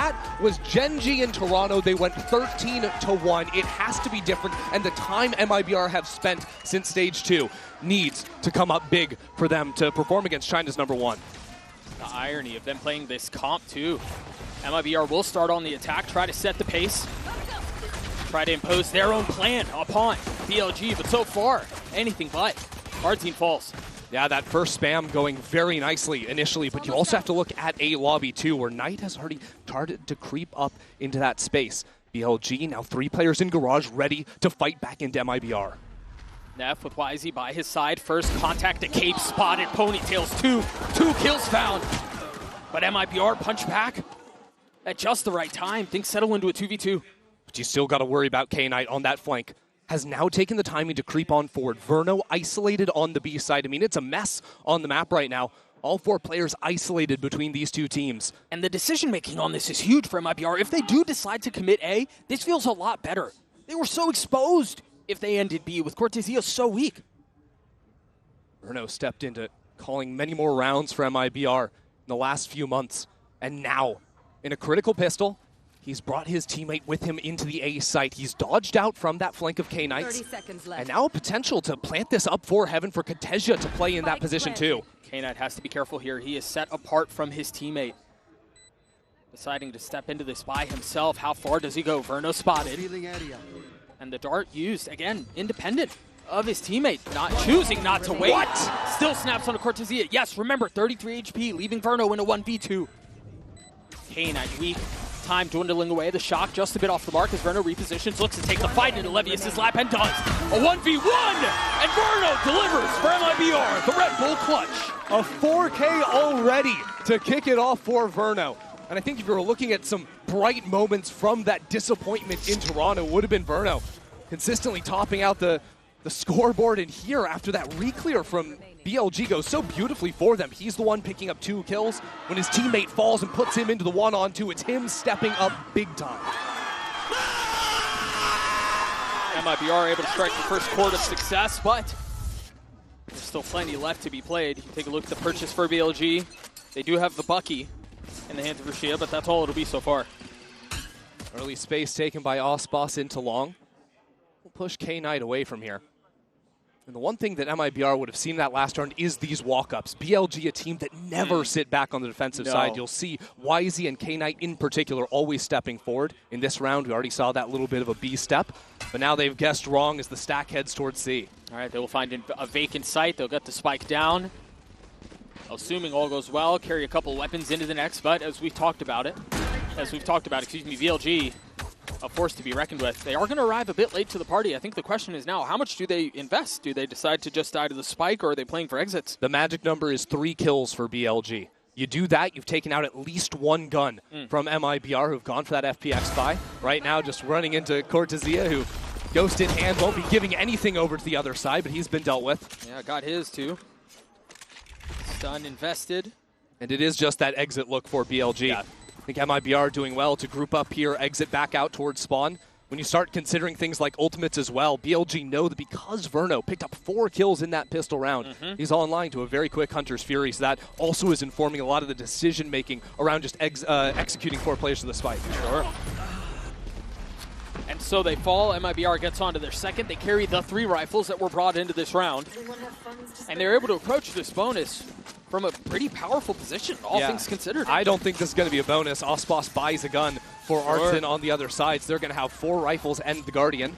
that was Gen G in Toronto. They went 13-1. It has to be different, and the time MIBR have spent since Stage 2 needs to come up big for them to perform against China's #1. The irony of them playing this comp too. MIBR will start on the attack, try to set the pace, try to impose their own plan upon BLG, but so far, anything but. Our team falls. Yeah, that first spam going very nicely initially, but you also have to look at A lobby too, where Knight has already started to creep up into that space. BLG, now 3 players in Garage, ready to fight back into MIBR. Neff with YZ by his side. First contact to Cape, spotted. Ponytails, two kills found. But MIBR punch back at just the right time. Things settle into a 2v2. But you still got to worry about K-Knight on that flank. Has now taken the timing to creep on forward. Verno isolated on the B side. I mean, it's a mess on the map right now. All 4 players isolated between these 2 teams. And the decision-making on this is huge for MIBR. If they do decide to commit A, this feels a lot better. They were so exposed if they ended B with Cortesia so weak. Verno stepped into calling many more rounds for MIBR in the last few months. And now, in a critical pistol, he's brought his teammate with him into the A site. He's dodged out from that flank of K-Knights. And now a potential to plant this up for Heaven for Cortesia to play in that position too. K-Knight has to be careful here. He is set apart from his teammate. Deciding to step into this by himself. How far does he go? Verno spotted. And the dart used, again, independent of his teammate. Choosing not to wait. What? Still snaps on a Cortesia. Yes, remember, 33 HP, leaving Verno in a 1v2. K-Knight weak. Time dwindling away. The shock just a bit off the mark as Verno repositions, looks to take the fight into Levius's lap and does. A 1v1! And Verno delivers for MIBR, the Red Bull clutch. A 4K already to kick it off for Verno. And I think if you were looking at some bright moments from that disappointment in Toronto, it would have been Verno consistently topping out the scoreboard. And here, after that re-clear from BLG goes so beautifully for them, he's the one picking up 2 kills. When his teammate falls and puts him into the 1-on-2, it's him stepping up big time. MIBR able to strike the first chord of success, but there's still plenty left to be played. You can take a look at the purchase for BLG. They do have the Bucky in the hands of Rashia, but that's all it'll be so far. Early space taken by Osbos into long. We'll push K-Knight away from here. And the one thing that MIBR would have seen that last round is these walk-ups. BLG, a team that never sit back on the defensive side. You'll see YZ and K-Knight in particular always stepping forward. In this round, we already saw that little bit of a B step, but now they've guessed wrong as the stack heads towards C. All right, they will find a vacant site. They'll get the spike down. Assuming all goes well, carry a couple weapons into the next, but as we've talked about, BLG, a force to be reckoned with. They are going to arrive a bit late to the party. I think the question is now, how much do they invest? Do they decide to just die to the spike, or are they playing for exits? The magic number is 3 kills for BLG. You do that, you've taken out at least 1 gun from MIBR, who've gone for that FPX buy. Right now, just running into Cortesia, who, ghost in hand, won't be giving anything over to the other side, but he's been dealt with. Yeah, got his too. Stun invested. And it is just that exit look for BLG. Yeah. I think MIBR doing well to group up here, exit back out towards spawn. When you start considering things like ultimates as well, BLG know that because Verno picked up 4 kills in that pistol round, he's online to a very quick Hunter's Fury, so that also is informing a lot of the decision-making around just executing 4 players to the spike. Sure. And so they fall. MIBR gets onto their second. They carry the 3 rifles that were brought into this round. And they're able to approach this bonus from a pretty powerful position, all things considered. I don't think this is going to be a bonus. Osbos buys a gun for Artson on the other side, so they're going to have 4 rifles and the Guardian.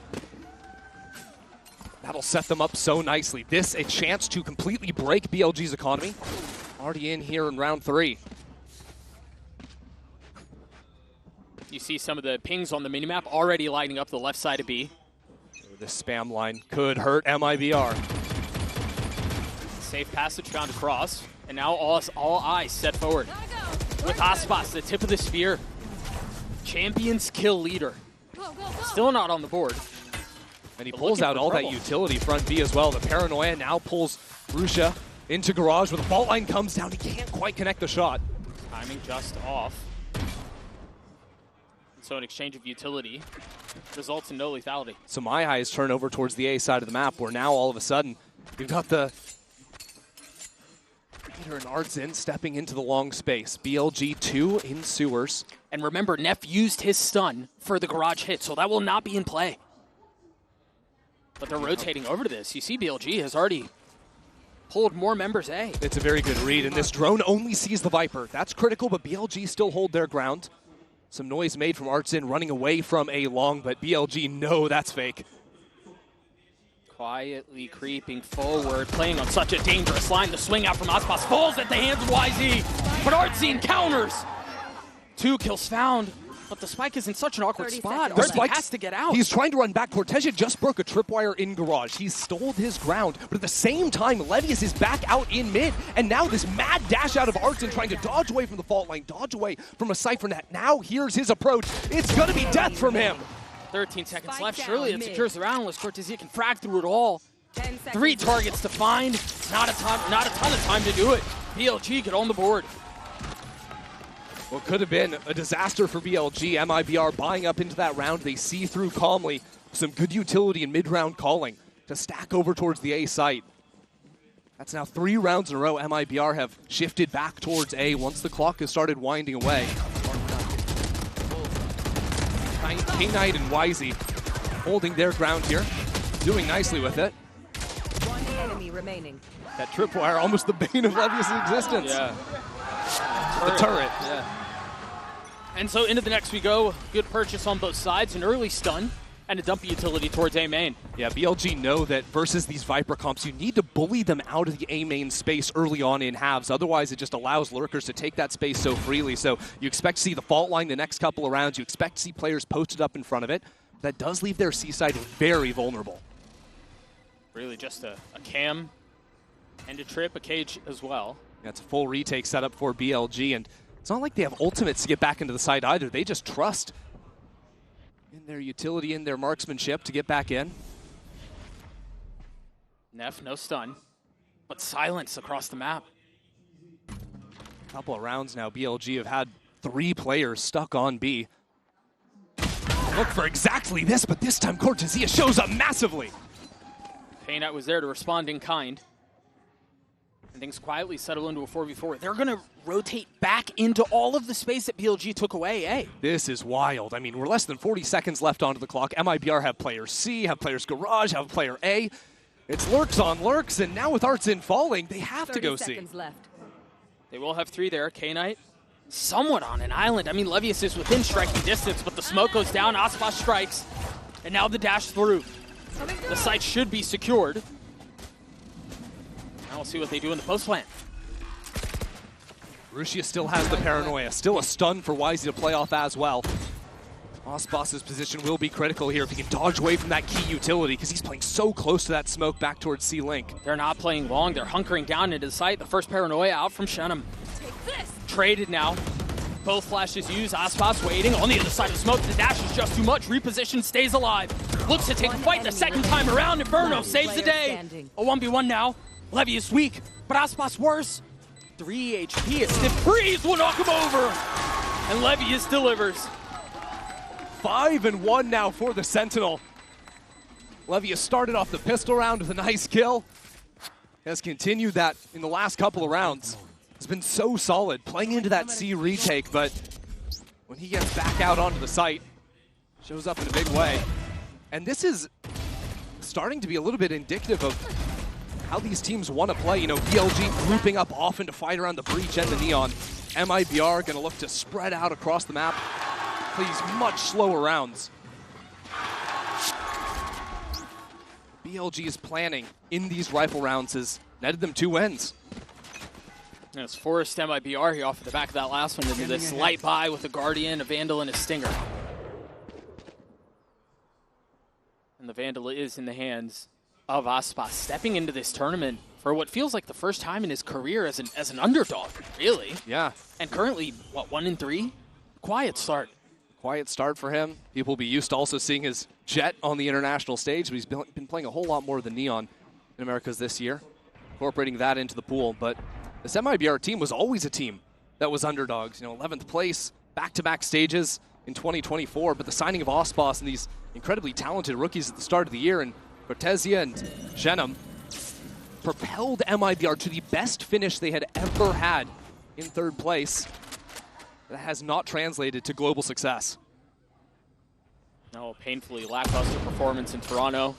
That'll set them up so nicely. This, a chance to completely break BLG's economy. Already in here in round 3. You see some of the pings on the minimap already lighting up the left side of B. This spam line could hurt MIBR. Safe passage found across, and now all eyes set forward. With Osbos, the tip of the spear. Champions kill leader. Still not on the board. And he pulls out all that utility front B as well. The Paranoia now pulls Rusha into Garage, where the fault line comes down. He can't quite connect the shot. Timing just off. So an exchange of utility results in no lethality. So my eyes turn over towards the A side of the map, where now all of a sudden we've got the Peter and Artson stepping into the long space. BLG 2 in sewers. And remember, Neff used his stun for the garage hit, so that will not be in play. But they're rotating over to this. You see BLG has already pulled more members A. It's a very good read, and this drone only sees the Viper. That's critical, but BLG still hold their ground. Some noise made from Artsin running away from A long, but BLG, no, that's fake. Quietly creeping forward, playing on such a dangerous line. The swing out from Aspas falls at the hands of YZ, but Artsin counters. 2 kills found, but the Spike is in such an awkward spot. Artsin has to get out. He's trying to run back. Cortesia just broke a tripwire in garage. He stole his ground, but at the same time, Levius is back out in mid, and now this mad dash out of Artsin trying to dodge away from the fault line, dodge away from a Cypher net. Now here's his approach. It's gonna be death from him. 13 seconds left. Surely it secures the round unless Cortesia can frag through it all. 3 targets to find. Not a ton of time to do it. BLG get on the board. What could have been a disaster for BLG. MIBR buying up into that round. They see through calmly. Some good utility in mid-round calling to stack over towards the A site. That's now 3 rounds in a row. MIBR have shifted back towards A once the clock has started winding away. K-Knight and YZ holding their ground here, doing nicely with it. 1 enemy remaining. That tripwire, almost the bane of Levius' existence. Yeah. The turret. Yeah. And so into the next we go. Good purchase on both sides, an early stun, and a dumpy utility towards A main. Yeah, BLG know that versus these Viper comps, you need to bully them out of the A main space early on in halves. Otherwise, it just allows lurkers to take that space so freely. So you expect to see the fault line the next couple of rounds. You expect to see players posted up in front of it. That does leave their C side very vulnerable. Really just a cam and a trip, a cage as well. That's a full retake setup for BLG, and it's not like they have ultimates to get back into the side either. They just trust in their utility, in their marksmanship to get back in. Neff, no stun, but silence across the map. Couple of rounds now, BLG have had 3 players stuck on B. Look for exactly this, but this time Cortesia shows up massively. K-Knight was there to respond in kind. And things quietly settle into a 4v4. They're going to rotate back into all of the space that BLG took away, eh? This is wild. I mean, we're less than 40 seconds left onto the clock. MIBR have player C, have players Garage, have player A. It's lurks on lurks, and now with Artsin falling, they have to go C. Left. They will have 3 there. K-Knight somewhat on an island. I mean, Levius is within striking distance, but the smoke goes down. Aspas strikes, and now the dash through. The site should be secured. Now we'll see what they do in the post plant. Rushia still has the paranoia. Still a stun for YZ to play off as well. Aspas's position will be critical here if he can dodge away from that key utility because he's playing so close to that smoke back towards C-Link. They're not playing long. They're hunkering down into the site. The first paranoia out from Shenum. Traded now. Both flashes used. Aspas waiting on the other side of smoke. The dash is just too much. Reposition, stays alive. Looks to take the fight the second time around. Inferno saves the day. A 1v1 now. Levius weak, but Aspas worse. 3 HP. A stiff breeze will knock him over. And Levius delivers. 5-1 now for the Sentinel. Levius started off the pistol round with a nice kill. Has continued that in the last couple of rounds. Has been so solid, playing into that C retake, but when he gets back out onto the site, shows up in a big way. And this is starting to be a little bit indicative of how these teams want to play. You know, BLG grouping up often to fight around the breach and the neon. MIBR going to look to spread out across the map, play these much slower rounds. BLG's planning in these rifle rounds has netted them 2 wins. And it's forced MIBR here off of the back of that last one into this light buy with a Guardian, a Vandal, and a Stinger. And the Vandal is in the hands of Aspas, stepping into this tournament for what feels like the first time in his career as an underdog, really. Yeah. And currently, what, 1-3? Quiet start. Quiet start for him. People will be used to also seeing his Jet on the international stage, but he's been playing a whole lot more than Neon in Americas this year, incorporating that into the pool. But this MIBR team was always a team that was underdogs. You know, 11th place, back-to-back stages in 2024, but the signing of Aspas and these incredibly talented rookies at the start of the year, and Cortesia and Shenum, propelled MIBR to the best finish they had ever had in 3rd place. that has not translated to global success. No, painfully lackluster performance in Toronto.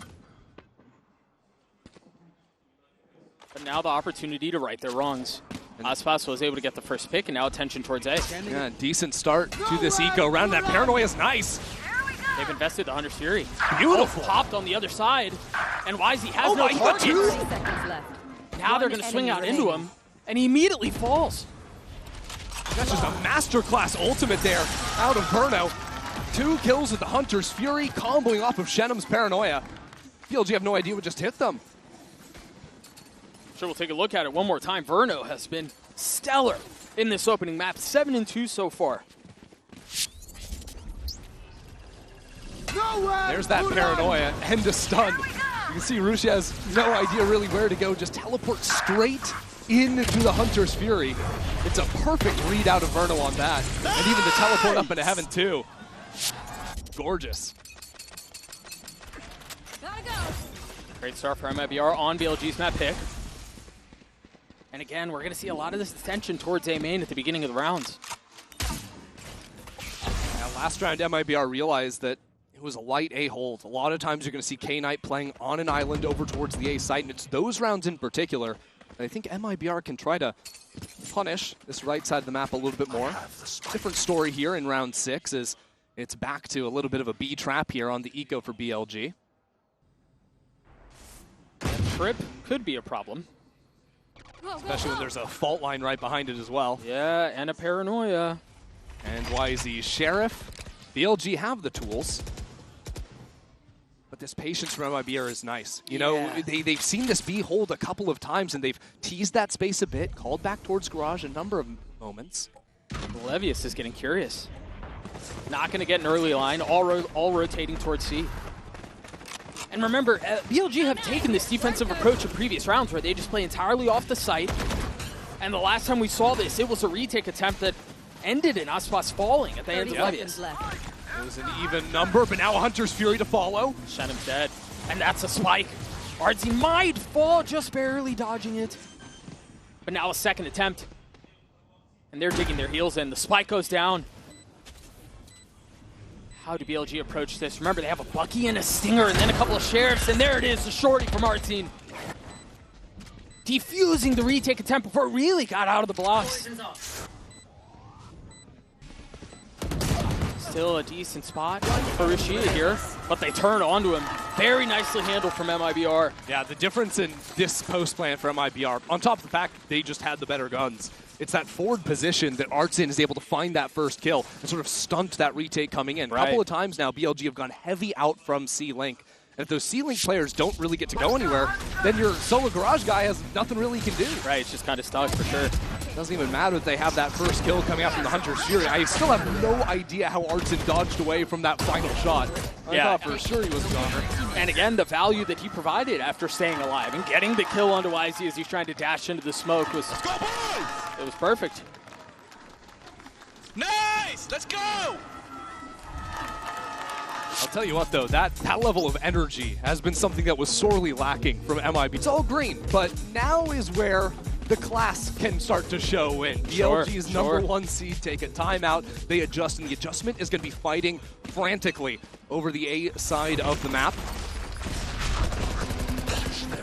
But now the opportunity to right their wrongs. Aspas was able to get the first pick, and now attention towards A. Yeah, decent start to this eco round. That paranoia is nice. They've invested the Hunter's Fury. Beautiful. Popped on the other side, and YZ has Oh no my God, target. 30 seconds left. Now they're One going to swing out enemy into remaining. him, and he immediately falls. That's just a masterclass ultimate there out of Verno. 2 kills with the Hunter's Fury, comboing off of Shenum's paranoia. BLG have no idea what just hit them. Sure, we'll take a look at it one more time. Verno has been stellar in this opening map. 7-2 so far. There's that paranoia and the stun. You can see Rushi has no idea really where to go. Just teleport straight into the Hunter's Fury. It's a perfect read out of Verno on that. And even the teleport up into heaven too. Gorgeous. Gotta go. Great start for MIBR on BLG's map pick. And again, we're going to see a lot of this attention towards A main at the beginning of the rounds. Now, last round, MIBR realized that it was a light A hold. A lot of times you're going to see K-Knight playing on an island over towards the A site, and it's those rounds in particular that I think MIBR can try to punish this right side of the map a little bit more. Different story here in round 6 is it's back to a little bit of a B trap here on the eco for BLG. Trip could be a problem. Especially when there's a fault line right behind it as well. Yeah, and a paranoia. And YZ Sheriff, BLG have the tools. But this patience from MIBR is nice. You know, they've seen this B hold a couple of times, and they've teased that space a bit, called back towards Garage a number of moments. Levius is getting curious. Not going to get an early line, all rotating towards C. And remember, BLG have taken this defensive approach in previous rounds where they just play entirely off the site. And the last time we saw this, it was a retake attempt that ended in Aspas falling at the hands of 30 Levius. seconds left. It was an even number, but now a Hunter's Fury to follow. Shenum's dead. And that's a spike. Artsy might fall, just barely dodging it. But now a second attempt. And they're digging their heels in. The spike goes down. How do BLG approach this? Remember, they have a Bucky and a Stinger and then a couple of Sheriffs, and there it is, the shorty from Artsy. Defusing the retake attempt before it really got out of the blocks. Still a decent spot for Rashida here, but they turn onto him. Very nicely handled from MIBR. Yeah, the difference in this post plan for MIBR, on top of the fact they just had the better guns, it's that forward position that Artsin is able to find that first kill and sort of stunt that retake coming in. A couple of times now, BLG have gone heavy out from C-Link. And if those C-Link players don't really get to go anywhere, then your solo Garage guy has nothing really he can do. Right, it's just kind of stuck for sure. Doesn't even matter that they have that first kill coming out from the Hunter's Fury. I still have no idea how Artsin dodged away from that final shot. I thought for sure he was a goner. And again, the value that he provided after staying alive and getting the kill onto YZ as he's trying to dash into the smoke was, it was perfect. Nice! Let's go! I'll tell you what though, that level of energy has been something that was sorely lacking from MIB. It's all green, but now is where the class can start to show in. BLG's number 1 seed take a timeout, they adjust, and the adjustment is going to be fighting frantically over the A side of the map.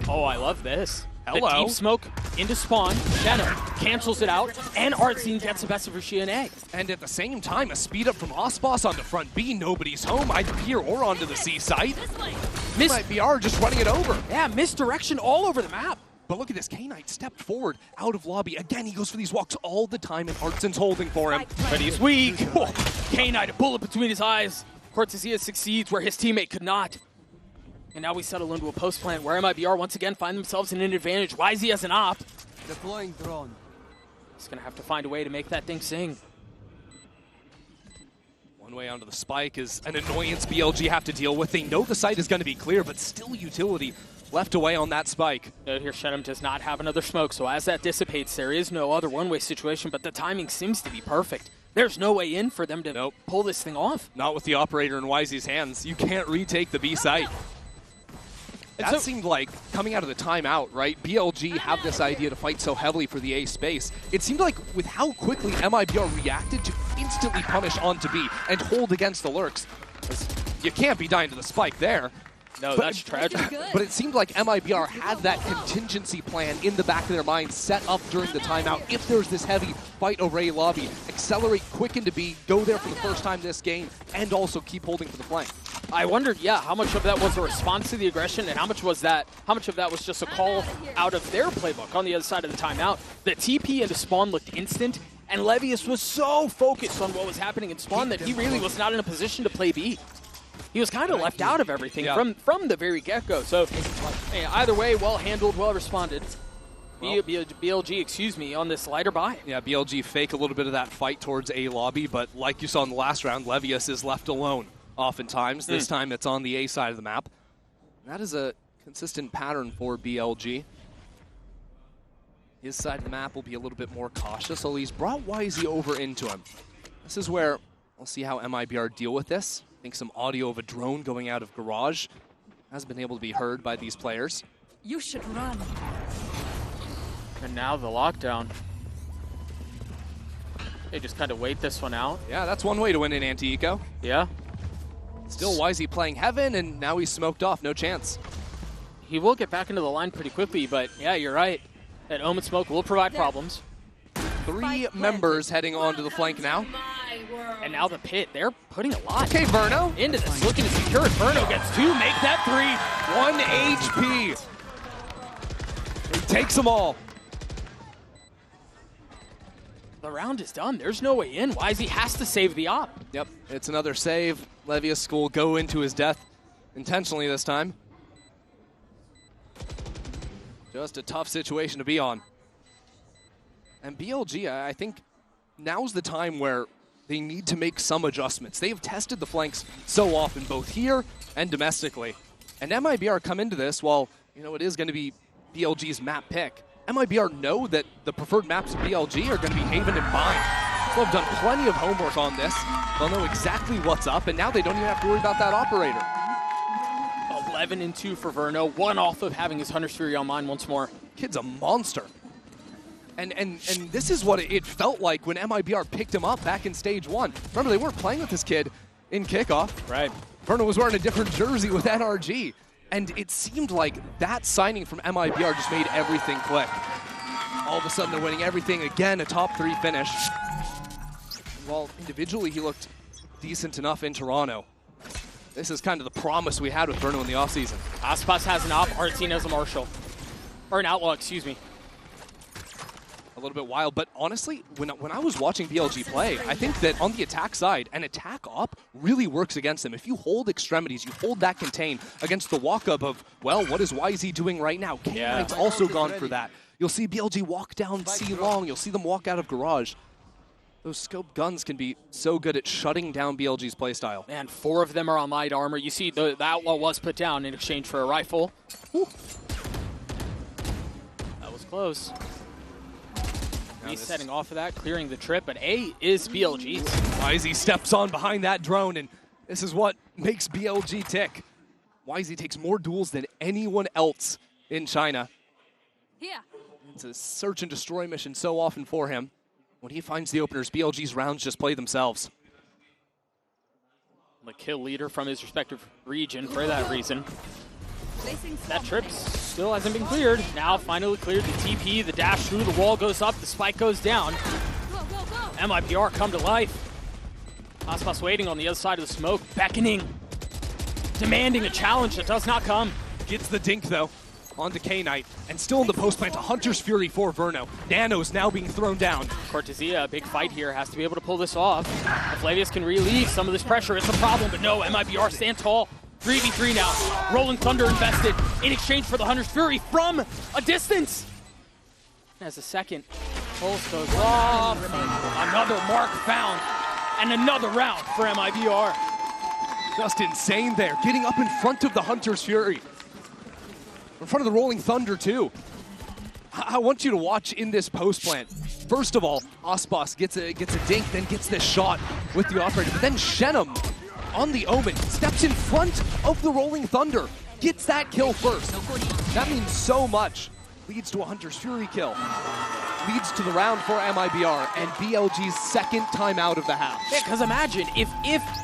Oh, I love this. Hello. The deep smoke into spawn. Shannon cancels it out, and Artsy gets the best of Rashida and A. And at the same time, a speed up from Aspas onto front B. Nobody's home, either here or onto the C site. MIBR just running it over. Yeah, misdirection all over the map. But look at this, K-Knight stepped forward out of lobby. Again, he goes for these walks all the time, and Artsin's holding for him. But he's weak. Oh, K-Knight, a bullet between his eyes. Cortesia succeeds where his teammate could not. And now we settle into a post plant where MIBR once again find themselves in an advantage. YZ has an op. Deploying drone. He's going to have to find a way to make that thing sing. One way onto the spike is an annoyance BLG have to deal with. They know the site is going to be clear, but still utility left away on that spike. Note here, Shenum does not have another smoke, so as that dissipates, there is no other one-way situation, but the timing seems to be perfect. There's no way in for them to pull this thing off. Not with the operator in YZ's hands. You can't retake the B site. That seemed like coming out of the timeout, right? BLG have this idea to fight so heavily for the A space. It seemed like with how quickly MIBR reacted to instantly punish onto B and hold against the lurks. You can't be dying to the spike there. No, that's tragic. But it seemed like MIBR had that contingency plan in the back of their mind set up during the timeout. If there's this heavy fight over A lobby, accelerate quick into B, go there for the first time this game, and also keep holding for the flank. I wondered, yeah, how much of that was a response to the aggression and how much of that was just a call out of their playbook on the other side of the timeout. The TP into spawn looked instant, and Levius was so focused on what was happening in spawn that he really was not in a position to play B. He was kind of left out of everything from the very get-go. So hey, either way, well handled, well responded. Well, BLG, excuse me, on this lighter buy. Yeah, BLG fake a little bit of that fight towards A lobby, but like you saw in the last round, Levius is left alone oftentimes. This time it's on the A side of the map. That is a consistent pattern for BLG. His side of the map will be a little bit more cautious, so he's brought Wisey over into him. This is where we'll see how MIBR deal with this. I think some audio of a drone going out of garage has been able to be heard by these players. You should run. And now the lockdown. They just kind of wait this one out. Yeah, that's one way to win in anti-eco. Yeah. Still Wisey playing Heaven, and now he's smoked off. No chance. He will get back into the line pretty quickly, but yeah, you're right. That Omen smoke will provide problems. 3 members heading onto the flank now. And now the pit, they're putting a lot Okay, Verno. into this, looking to secure it. Verno gets 2, make that 1 HP. He takes them all. 3. The round is done. There's no way in. Wisey has to save the op. Yep, it's another save. Levius will go into his death intentionally this time. Just a tough situation to be on. And BLG, I think now's the time where they need to make some adjustments. They've tested the flanks so often, both here and domestically. And MIBR come into this, while it is going to be BLG's map pick. MIBR know that the preferred maps of BLG are going to be Haven and Bind. So they've done plenty of homework on this. They'll know exactly what's up, and now they don't even have to worry about that operator. 11-2 for Verno, 1 off of having his Hunter's Fury online once more. Kid's a monster. And this is what it felt like when MIBR picked him up back in stage 1. Remember, they weren't playing with this kid in kickoff. Right. Verno was wearing a different jersey with NRG. And it seemed like that signing from MIBR just made everything click. All of a sudden, they're winning everything. Again, a top 3 finish. While individually, he looked decent enough in Toronto. This is kind of the promise we had with Verno in the offseason. Aspas has an op, Artsine has a Marshall. Or an Outlaw, excuse me. A little bit wild, but honestly, when I was watching BLG play, I think that on the attack side, an attack op really works against them. If you hold extremities, you hold that contain against the walk-up of, well, what is Wisey doing right now? K9's also gone for that. You'll see BLG walk down C long. You'll see them walk out of garage. Those scope guns can be so good at shutting down BLG's playstyle. Man, 4 of them are on light armor. You see the Outlaw was put down in exchange for a rifle. Whew. That was close. He's setting off of that, clearing the trip, but A is BLG's. Wisey steps on behind that drone, and this is what makes BLG tick. Wisey takes more duels than anyone else in China. Yeah. It's a search and destroy mission so often for him. When he finds the openers, BLG's rounds just play themselves. The kill leader from his respective region for that reason. That trip still hasn't been cleared. Now finally cleared. The TP, the dash through, the wall goes up, the spike goes down. MIBR come to life. Aspas waiting on the other side of the smoke, beckoning, demanding a challenge that does not come. Gets the dink though, onto K-Knight, and still in the post plant, a Hunter's Fury for Verno. Nano's now being thrown down. Cortesia, a big fight here, has to be able to pull this off. If Levius can relieve some of this pressure, it's a problem, but no, MIBR stand tall. 3v3 now. Rolling Thunder invested in exchange for the Hunter's Fury from a distance. As a second pulse goes off, another mark found, and another round for MIBR. Just insane there, getting up in front of the Hunter's Fury. In front of the Rolling Thunder too. I want you to watch in this post plant. First of all, Aspas gets a dink, then gets this shot with the operator, but then Shenum on the Omen, steps in front of the Rolling Thunder, gets that kill first. That means so much. Leads to a Hunter's Fury kill. leads to the round for MIBR and BLG's second timeout of the half. Yeah, because imagine if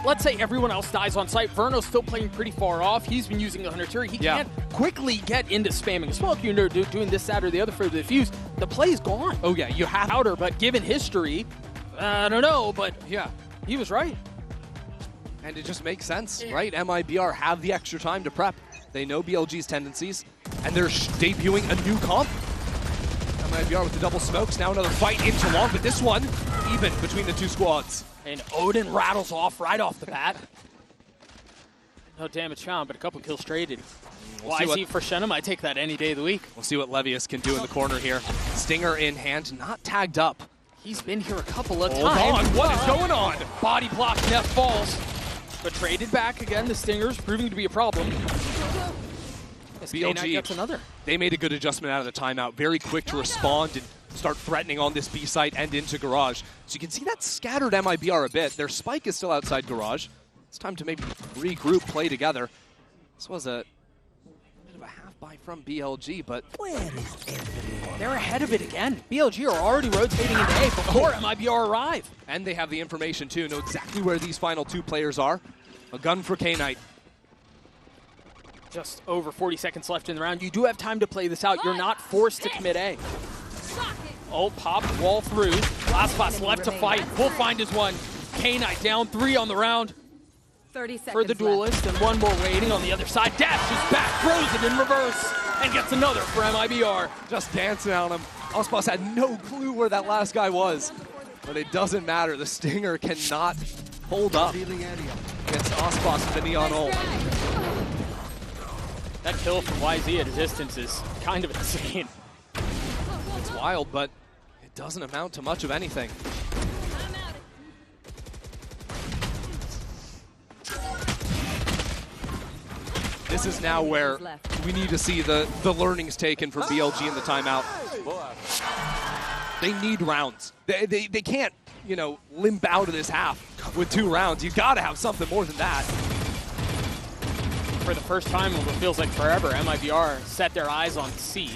let's say everyone else dies on site, Verno's still playing pretty far off. He's been using the Hunter. He can't quickly get into spamming a smoke. You're doing this, that, or the other for the defuse. The play's gone. Oh yeah, you have Outer, but given history, I don't know, but yeah, he was right. And it just makes sense, right? MIBR have the extra time to prep. They know BLG's tendencies, and they're debuting a new comp. MIBR with the double smokes, now another fight into long, but this one, even between the two squads. And Odin rattles off right off the bat. No damage found, but a couple kills traded. YZ for Shenum, I take that any day of the week. We'll see what Levius can do in the corner here. Stinger in hand, not tagged up. He's been here a couple of Hold times. on, what is going on? Body block, Neff falls. But traded back again, the Stinger's proving to be a problem. BLG gets another. They made a good adjustment out of the timeout. Very quick to respond and start threatening on this B site and into Garage. So you can see that scattered MIBR a bit. Their spike is still outside Garage. It's time to maybe regroup, play together. This was a bit of a half buy from BLG, but they're ahead of it again. BLG are already rotating into A before MIBR arrive. And they have the information too, know exactly where these final two players are. A gun for K-Knight. Just over 40 seconds left in the round. You do have time to play this out. You're not forced to commit A. Ult pop, wall through. Last boss left to fight. Will find his one. K-Knight down 3 on the round 30 seconds for the duelist, and one more waiting on the other side. Dashes back, throws it in reverse, and gets another for MIBR. Just dancing on him. Ospas had no clue where that last guy was. But it doesn't matter. The Stinger cannot hold up against Ospas with the Neon ult. That kill from YZ at a distance is kind of insane. It's wild, but it doesn't amount to much of anything. This is now where we need to see the learnings taken for BLG in the timeout. They need rounds. They can't, you know, limp out of this half with 2 rounds. You gotta have something more than that. For the first time in what feels like forever, MIBR set their eyes on C.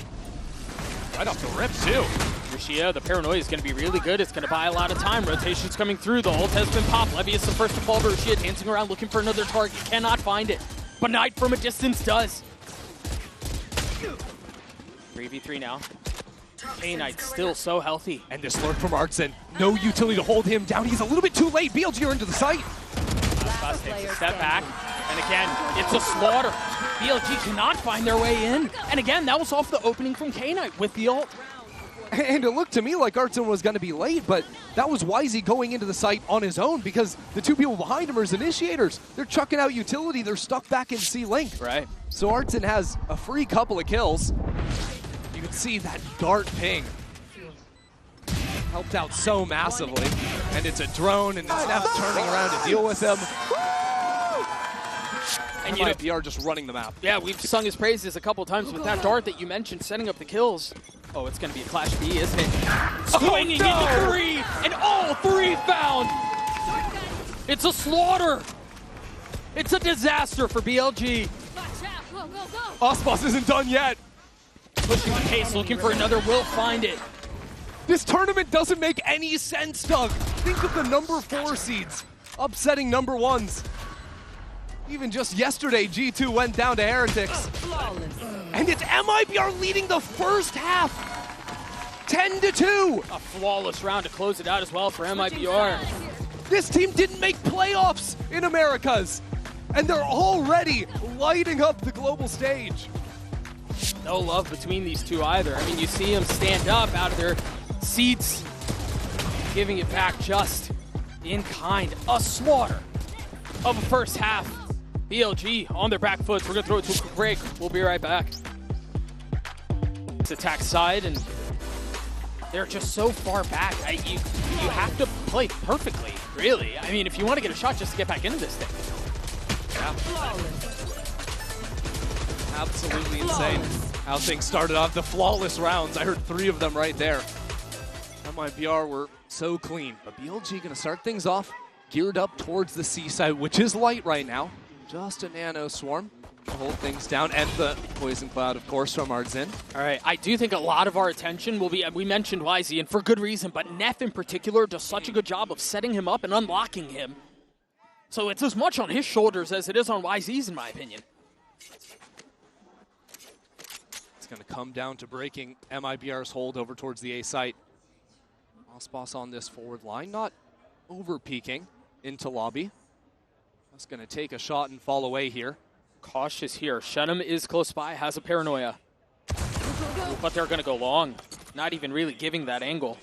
Right off the rip, too. Lucia, the paranoia is going to be really good. It's going to buy a lot of time. Rotation's coming through. The ult has been popped. Levius the first to fall to Lucia, dancing around looking for another target. Cannot find it. But Knight from a distance does. 3v3 now. K-Knight's still so healthy. And this lurk from Artson. No utility to hold him down. He's a little bit too late. BLG are into the site. Last takes a step back. And again, it's a slaughter. BLG cannot find their way in. And again, that was off the opening from K-Knight with the ult. And it looked to me like Artson was going to be late, but that was YZ going into the site on his own because the 2 people behind him are his initiators. They're chucking out utility. They're stuck back in C-Link. Right. So Artson has a free couple of kills. You can see that dart ping. Helped out so massively. And it's a drone, and it's now turning around to deal with him. And MIBR just running the map. Yeah, we've sung his praises a couple times with that dart that you mentioned, setting up the kills. Oh, it's going to be a Clash B, isn't it? Swinging into 3, and all 3 found! It's a slaughter! It's a disaster for BLG. Ospas isn't done yet. Pushing the pace, looking for another, will find it. This tournament doesn't make any sense, Doug. Think of the number 4 seeds upsetting number 1s. Even just yesterday, G2 went down to Heretics. And it's MIBR leading the first half, 10-2. A flawless round to close it out as well for MIBR. This team didn't make playoffs in Americas, and they're already lighting up the global stage. No love between these two either. I mean, you see them stand up out of their seats, giving it back just in kind. A slaughter of a first half. BLG on their back foot. We're going to throw it to a quick break. We'll be right back. It's attack side, and they're just so far back. You have to play perfectly, really. I mean, if you want to get a shot just to get back into this thing. Yeah. Absolutely insane how things started off. The flawless rounds. I heard 3 of them right there. MIBR were so clean. But BLG going to start things off geared up towards the C side, which is light right now. Just a nano swarm. hold things down, and the Poison Cloud, of course, from Artzin. All right, I do think a lot of our attention will be, we mentioned YZ, and for good reason, but Neff in particular does such a good job of setting him up and unlocking him. So it's as much on his shoulders as it is on YZ's, in my opinion. It's going to come down to breaking MIBR's hold over towards the A site. Ospas on this forward line, not over-peeking into lobby. Just going to take a shot and fall away here. Cautious here. Shenum is close by, has a paranoia. But they're going to go long. Not even really giving that angle.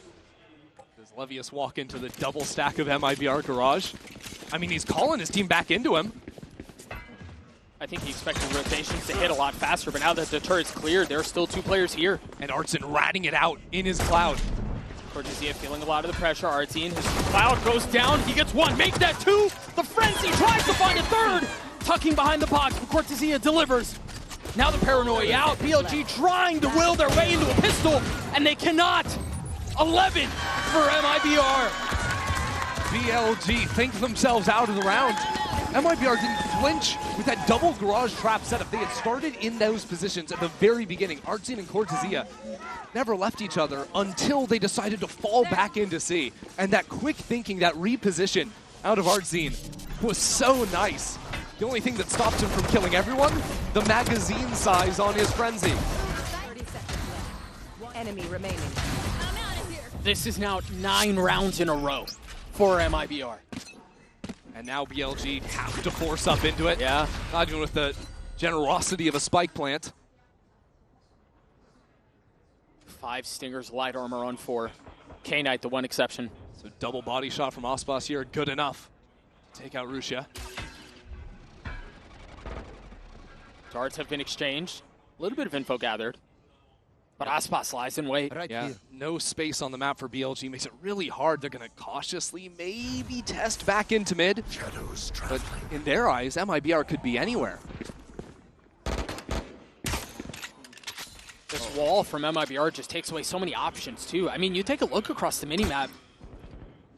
Does Levius walk into the double stack of MIBR garage? I mean, he's calling his team back into him. I think he expected rotations to hit a lot faster, but now that the turret's cleared, there are still 2 players here. And Artzin ratting it out in his cloud. Cortezia feeling a lot of the pressure. Artzin, his cloud goes down. He gets 1, make that 2. The frenzy tries to find a 3rd. Tucking behind the box, but Cortezia delivers. Now the paranoia out. BLG trying to will their way into a pistol, and they cannot. 11 for MIBR. BLG think themselves out of the round. MIBR didn't flinch with that double garage trap setup. They had started in those positions at the very beginning. Artzin and Cortezia never left each other until they decided to fall back into C. And that quick thinking, that reposition out of Artzin was so nice. The only thing that stopped him from killing everyone, the magazine size on his frenzy. 30 seconds left. Enemy remaining. I'm out of here. This is now 9 rounds in a row for MIBR. And now BLG have to force up into it. Yeah. Not even with the generosity of a spike plant. 5 Stingers, light armor on 4. K-Knight, the one exception. So double body shot from Ospas here, good enough. Take out Russia. Darts have been exchanged. A little bit of info gathered. But Ospas lies in wait. Yeah, no space on the map for BLG makes it really hard. They're going to cautiously maybe test back into mid. But in their eyes, MIBR could be anywhere. This wall from MIBR just takes away so many options, too. I mean, you take a look across the minimap.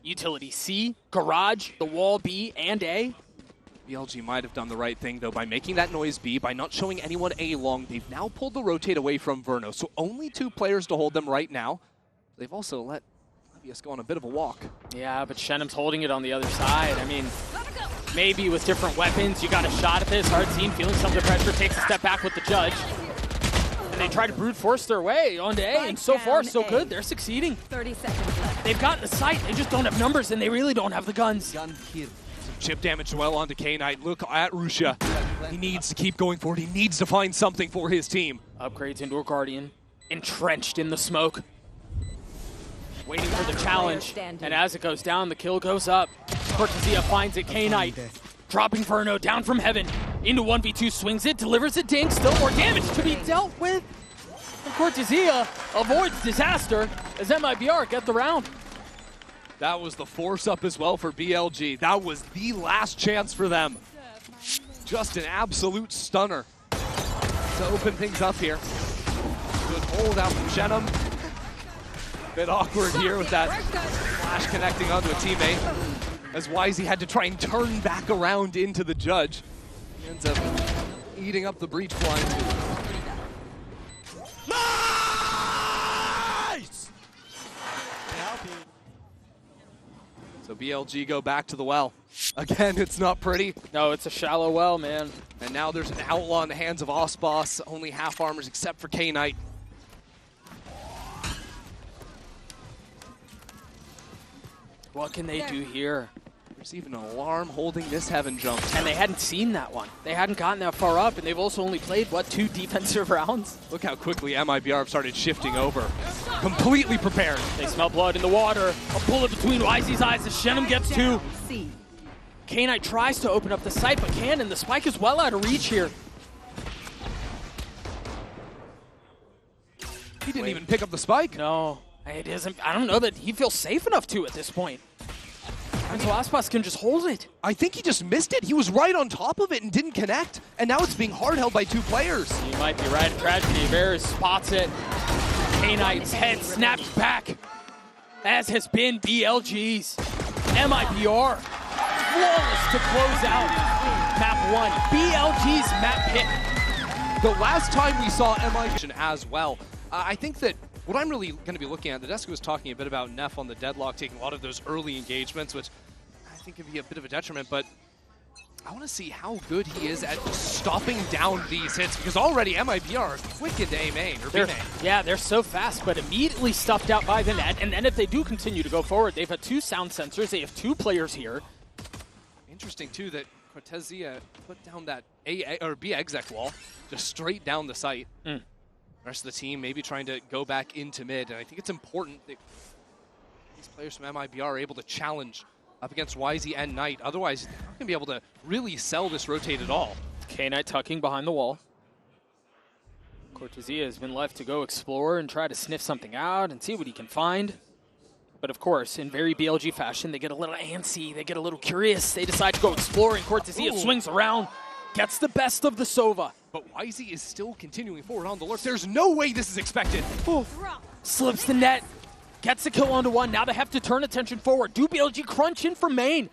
Utility C, garage, the wall B, and A. BLG might have done the right thing, though, by making that noise B, by not showing anyone A long. They've now pulled the rotate away from Verno, so only 2 players to hold them right now. They've also let Levius go on a bit of a walk. Yeah, but Shenum's holding it on the other side. I mean, maybe with different weapons, you got a shot at this. Artzin feeling some of the pressure, takes a step back with the judge. And they try to brute force their way onto A, and so far, so good. They're succeeding. 30 seconds left. They've got the sight, they just don't have numbers, and they really don't have the guns. Chip damage well onto K-Knight. Look at Russia. He needs to keep going forward. He needs to find something for his team. Upgrades into a Guardian. Entrenched in the smoke. Waiting for the challenge. And as it goes down, the kill goes up. Cortezia finds it. K-Knight dropping Verno down from heaven. Into 1v2, swings it, delivers a dink. Still more damage to be dealt with. And Cortezia avoids disaster as MIBR get the round. That was the force up as well for BLG. That was the last chance for them. Just an absolute stunner to open things up here. Good hold out from Shenum. Bit awkward here with that flash connecting onto a teammate, as YZ had to try and turn back around into the judge. He ends up eating up the breach blind. Nice! So BLG go back to the well. Again, it's not pretty. No, it's a shallow well, man. And now there's an outlaw in the hands of Ospas. Only half armors except for K-Knight. What can they do here? There's even an alarm holding this heaven jump. And they hadn't seen that one. They hadn't gotten that far up, and they've also only played, what, 2 defensive rounds? Look how quickly MIBR have started shifting over. Completely prepared. They smell blood in the water. A bullet between YZ's eyes as Shenum gets 2. K-Knight tries to open up the site, but can't, and the spike is well out of reach here. He didn't even pick up the spike. No, it isn't. I don't know that he feels safe enough to at this point. And so Ospas can just hold it. I think he just missed it. He was right on top of it and didn't connect. And now it's being hard held by 2 players. You might be right. Tragedy Bears spots it. K-Knight's head snaps back, as has been BLG's. MIBR flawless to close out map 1. BLG's map pick. The last time we saw MIBR as well, I think that what I'm really going to be looking at, the desk was talking a bit about Neff on the deadlock, taking a lot of those early engagements, which I think could be a bit of a detriment, but I want to see how good he is at stopping down these hits, because already MIBR are quick into A main, or B main. Yeah, they're so fast, but immediately stuffed out by the net, and then if they do continue to go forward, they've had 2 sound sensors, they have 2 players here. Interesting, too, that Cortezia put down that A or B exec wall, just straight down the site. The rest of the team maybe trying to go back into mid, and I think it's important that these players from MIBR are able to challenge up against YZ and Knight. Otherwise, they're not going to be able to really sell this rotate at all. K-Knight tucking behind the wall. Cortezia has been left to go explore and try to sniff something out and see what he can find. But of course, in very BLG fashion, they get a little antsy, they get a little curious, they decide to go explore, and Cortezia swings around, gets the best of the Sova. But YZ is still continuing forward on the lurk. There's no way this is expected. Slips the net, gets the kill onto 1. Now they have to turn attention forward. Do BLG crunch in from main?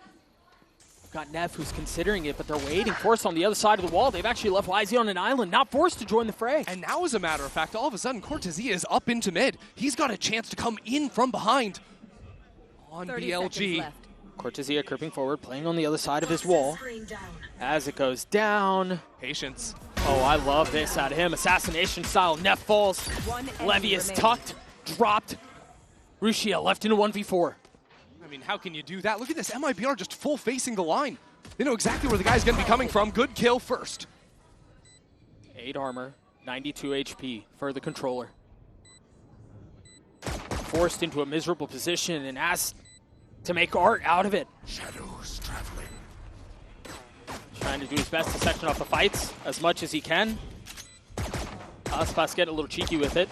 Got Neff who's considering it, but they're waiting for us on the other side of the wall. They've actually left YZ on an island, not forced to join the fray. And now, as a matter of fact, all of a sudden, Cortezia is up into mid. He's got a chance to come in from behind on BLG. Cortezia creeping forward, playing on the other side of his wall. As it goes down. Patience. Oh, I love this out of him. Assassination style. Neff falls. Levy is tucked, dropped. Rushia left in a 1v4. I mean, how can you do that? Look at this, MIBR just full facing the line. They know exactly where the guy's going to be coming from. Good kill first. 8 armor, 92 HP for the controller. Forced into a miserable position and asked to make art out of it. Shadows traveling. Trying to do his best to section off the fights as much as he can. Aspas getting a little cheeky with it,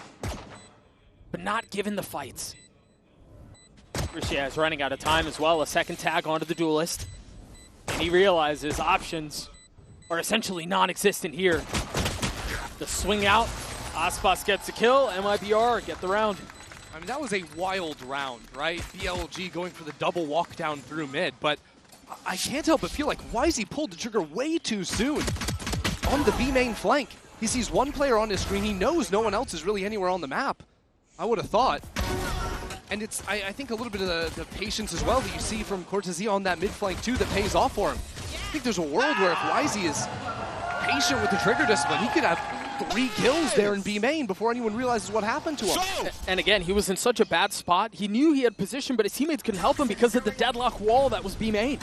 but not given the fights. Rushia is running out of time as well. A second tag onto the duelist. And he realizes options are essentially non-existent here. The swing out. Aspas gets a kill. MIBR get the round. I mean, that was a wild round, right? BLG going for the double walk down through mid, but I can't help but feel like YZ pulled the trigger way too soon on the B main flank. He sees one player on his screen. He knows no one else is really anywhere on the map. I would have thought. And it's, I think, a little bit of the patience as well that you see from Cortezia on that mid flank too that pays off for him. I think there's a world where if YZ is patient with the trigger discipline, he could have 3 kills there in B main before anyone realizes what happened to him. And again, he was in such a bad spot. He knew he had position, but his teammates couldn't help him because of the deadlock wall that was B main.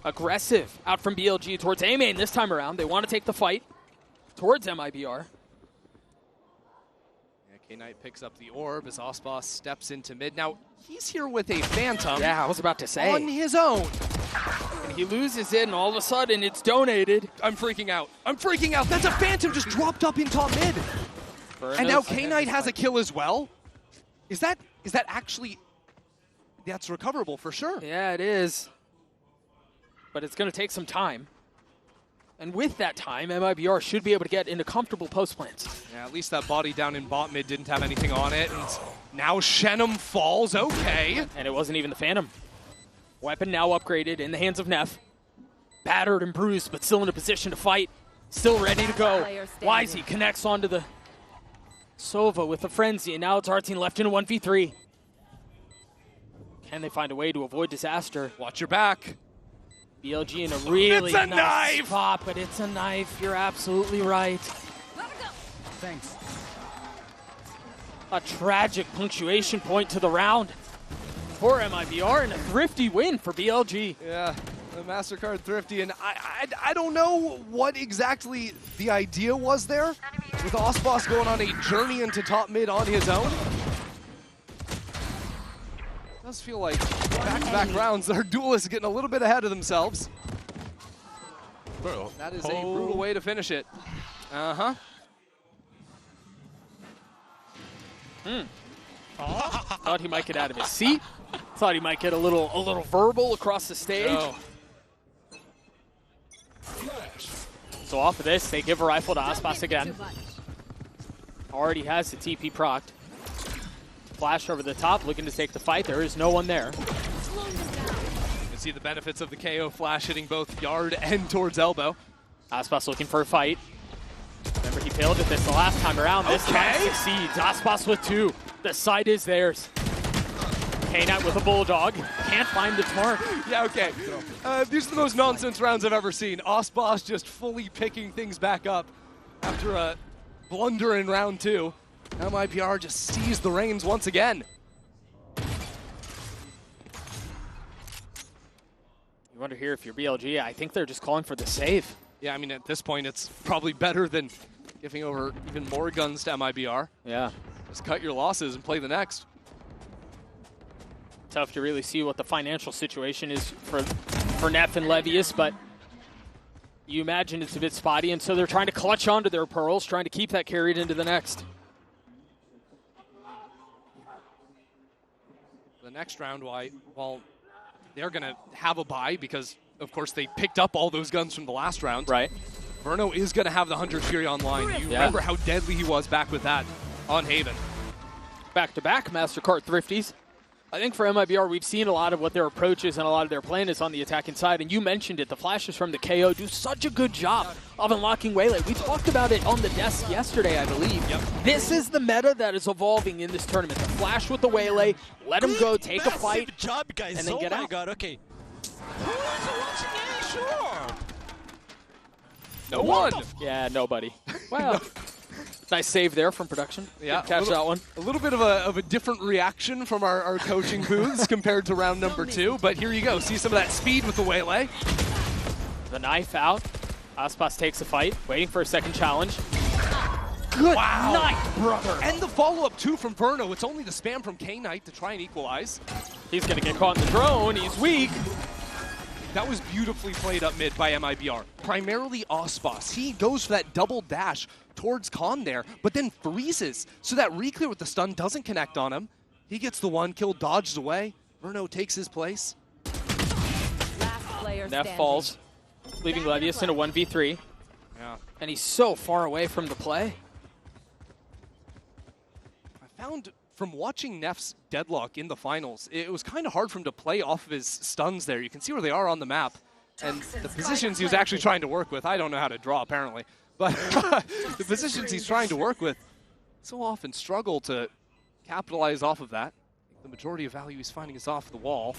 Aggressive out from BLG towards A main this time around. They want to take the fight towards MIBR. K-Knight picks up the orb as Aspas steps into mid. Now, he's here with a Phantom. Yeah, I was about to say. On his own. And he loses it, and all of a sudden, it's donated. I'm freaking out. I'm freaking out. That's a Phantom just dropped up in top mid. And now K-Knight has a kill as well. Is that actually... That's recoverable for sure. Yeah, it is. But it's going to take some time. And with that time, MIBR should be able to get into comfortable post plants. Yeah, at least that body down in bot mid didn't have anything on it. And now Shenum falls. Okay. And it wasn't even the Phantom. Weapon now upgraded in the hands of Neff. Battered and bruised, but still in a position to fight. Still ready to go. YZ connects onto the Sova with a frenzy, and now it's our team left in a 1v3. Can they find a way to avoid disaster? Watch your back. BLG in a really nice knife spot, but it's a knife. You're absolutely right. Thanks. A tragic punctuation point to the round for MIBR and a thrifty win for BLG. Yeah, the MasterCard thrifty, and I don't know what exactly the idea was there with Aspas going on a journey into top mid on his own. It does feel like back-to-back rounds, our duelists getting a little bit ahead of themselves. That is a brutal way to finish it. Uh-huh. Thought he might get out of his seat. Thought he might get a little verbal across the stage. No. So off of this, they give a rifle to Aspas again. Already has the TP procced. Flash over the top, looking to take the fight. There is no one there. It's see the benefits of the KO flash hitting both yard and towards elbow. Aspas looking for a fight. Remember, he failed at this the last time around. This time succeeds. Aspas with 2. The side is theirs. K-Knight with a bulldog. Can't find the mark. Yeah, okay. These are the most nonsense rounds I've ever seen. Aspas just fully picking things back up after a blunder in round 2. MIBR just seized the reins once again. You wonder here if you're BLG, I think they're just calling for the save. Yeah, I mean, at this point, it's probably better than giving over even more guns to MIBR. Yeah. Just cut your losses and play the next. Tough to really see what the financial situation is for Neff and Levius, but you imagine it's a bit spotty, and so they're trying to clutch onto their pearls, trying to keep that carried into the next. The next round, well, they're going to have a bye because, of course, they picked up all those guns from the last round. Right. Verno is going to have the Hunter Fury online. You remember how deadly he was back with that on Haven. Back-to-back MasterCard Thrifties. I think for MIBR, we've seen a lot of what their approach is and a lot of their plan is on the attacking side, and you mentioned it. The flashes from the KO do such a good job of unlocking Waylay. We talked about it on the desk yesterday, I believe. Yep. This is the meta that is evolving in this tournament. The flash with the Waylay, let him go, take a fight, job, guys. and then get out. Oh my god, okay. Who is watching? Yeah, sure. No one. Yeah, nobody. Wow. Nice save there from production. Yeah, didn't catch that one. A little bit of a different reaction from our coaching booths compared to round number 2, but here you go. See some of that speed with the Waylay. The knife out. Aspas takes a fight, waiting for a second challenge. Good night, brother. And the follow-up, too, from Verno. It's only the spam from K-Knight to try and equalize. He's going to get caught in the drone. He's weak. That was beautifully played up mid by MIBR. Primarily Aspas. He goes for that double dash towards Khan there, but then freezes. So that reclear with the stun doesn't connect on him. He gets the 1 kill, dodged away. Verno takes his place. Last player Neff standing. falls, leaving Levius in a 1v3. Yeah. And he's so far away from the play. I found from watching Neff's deadlock in the finals, it was kind of hard for him to play off of his stuns there. You can see where they are on the map. And the positions he was actually trying to work with, I don't know how to draw apparently, but the positions he's trying to work with so often struggle to capitalize off of that. The majority of value he's finding is off the wall.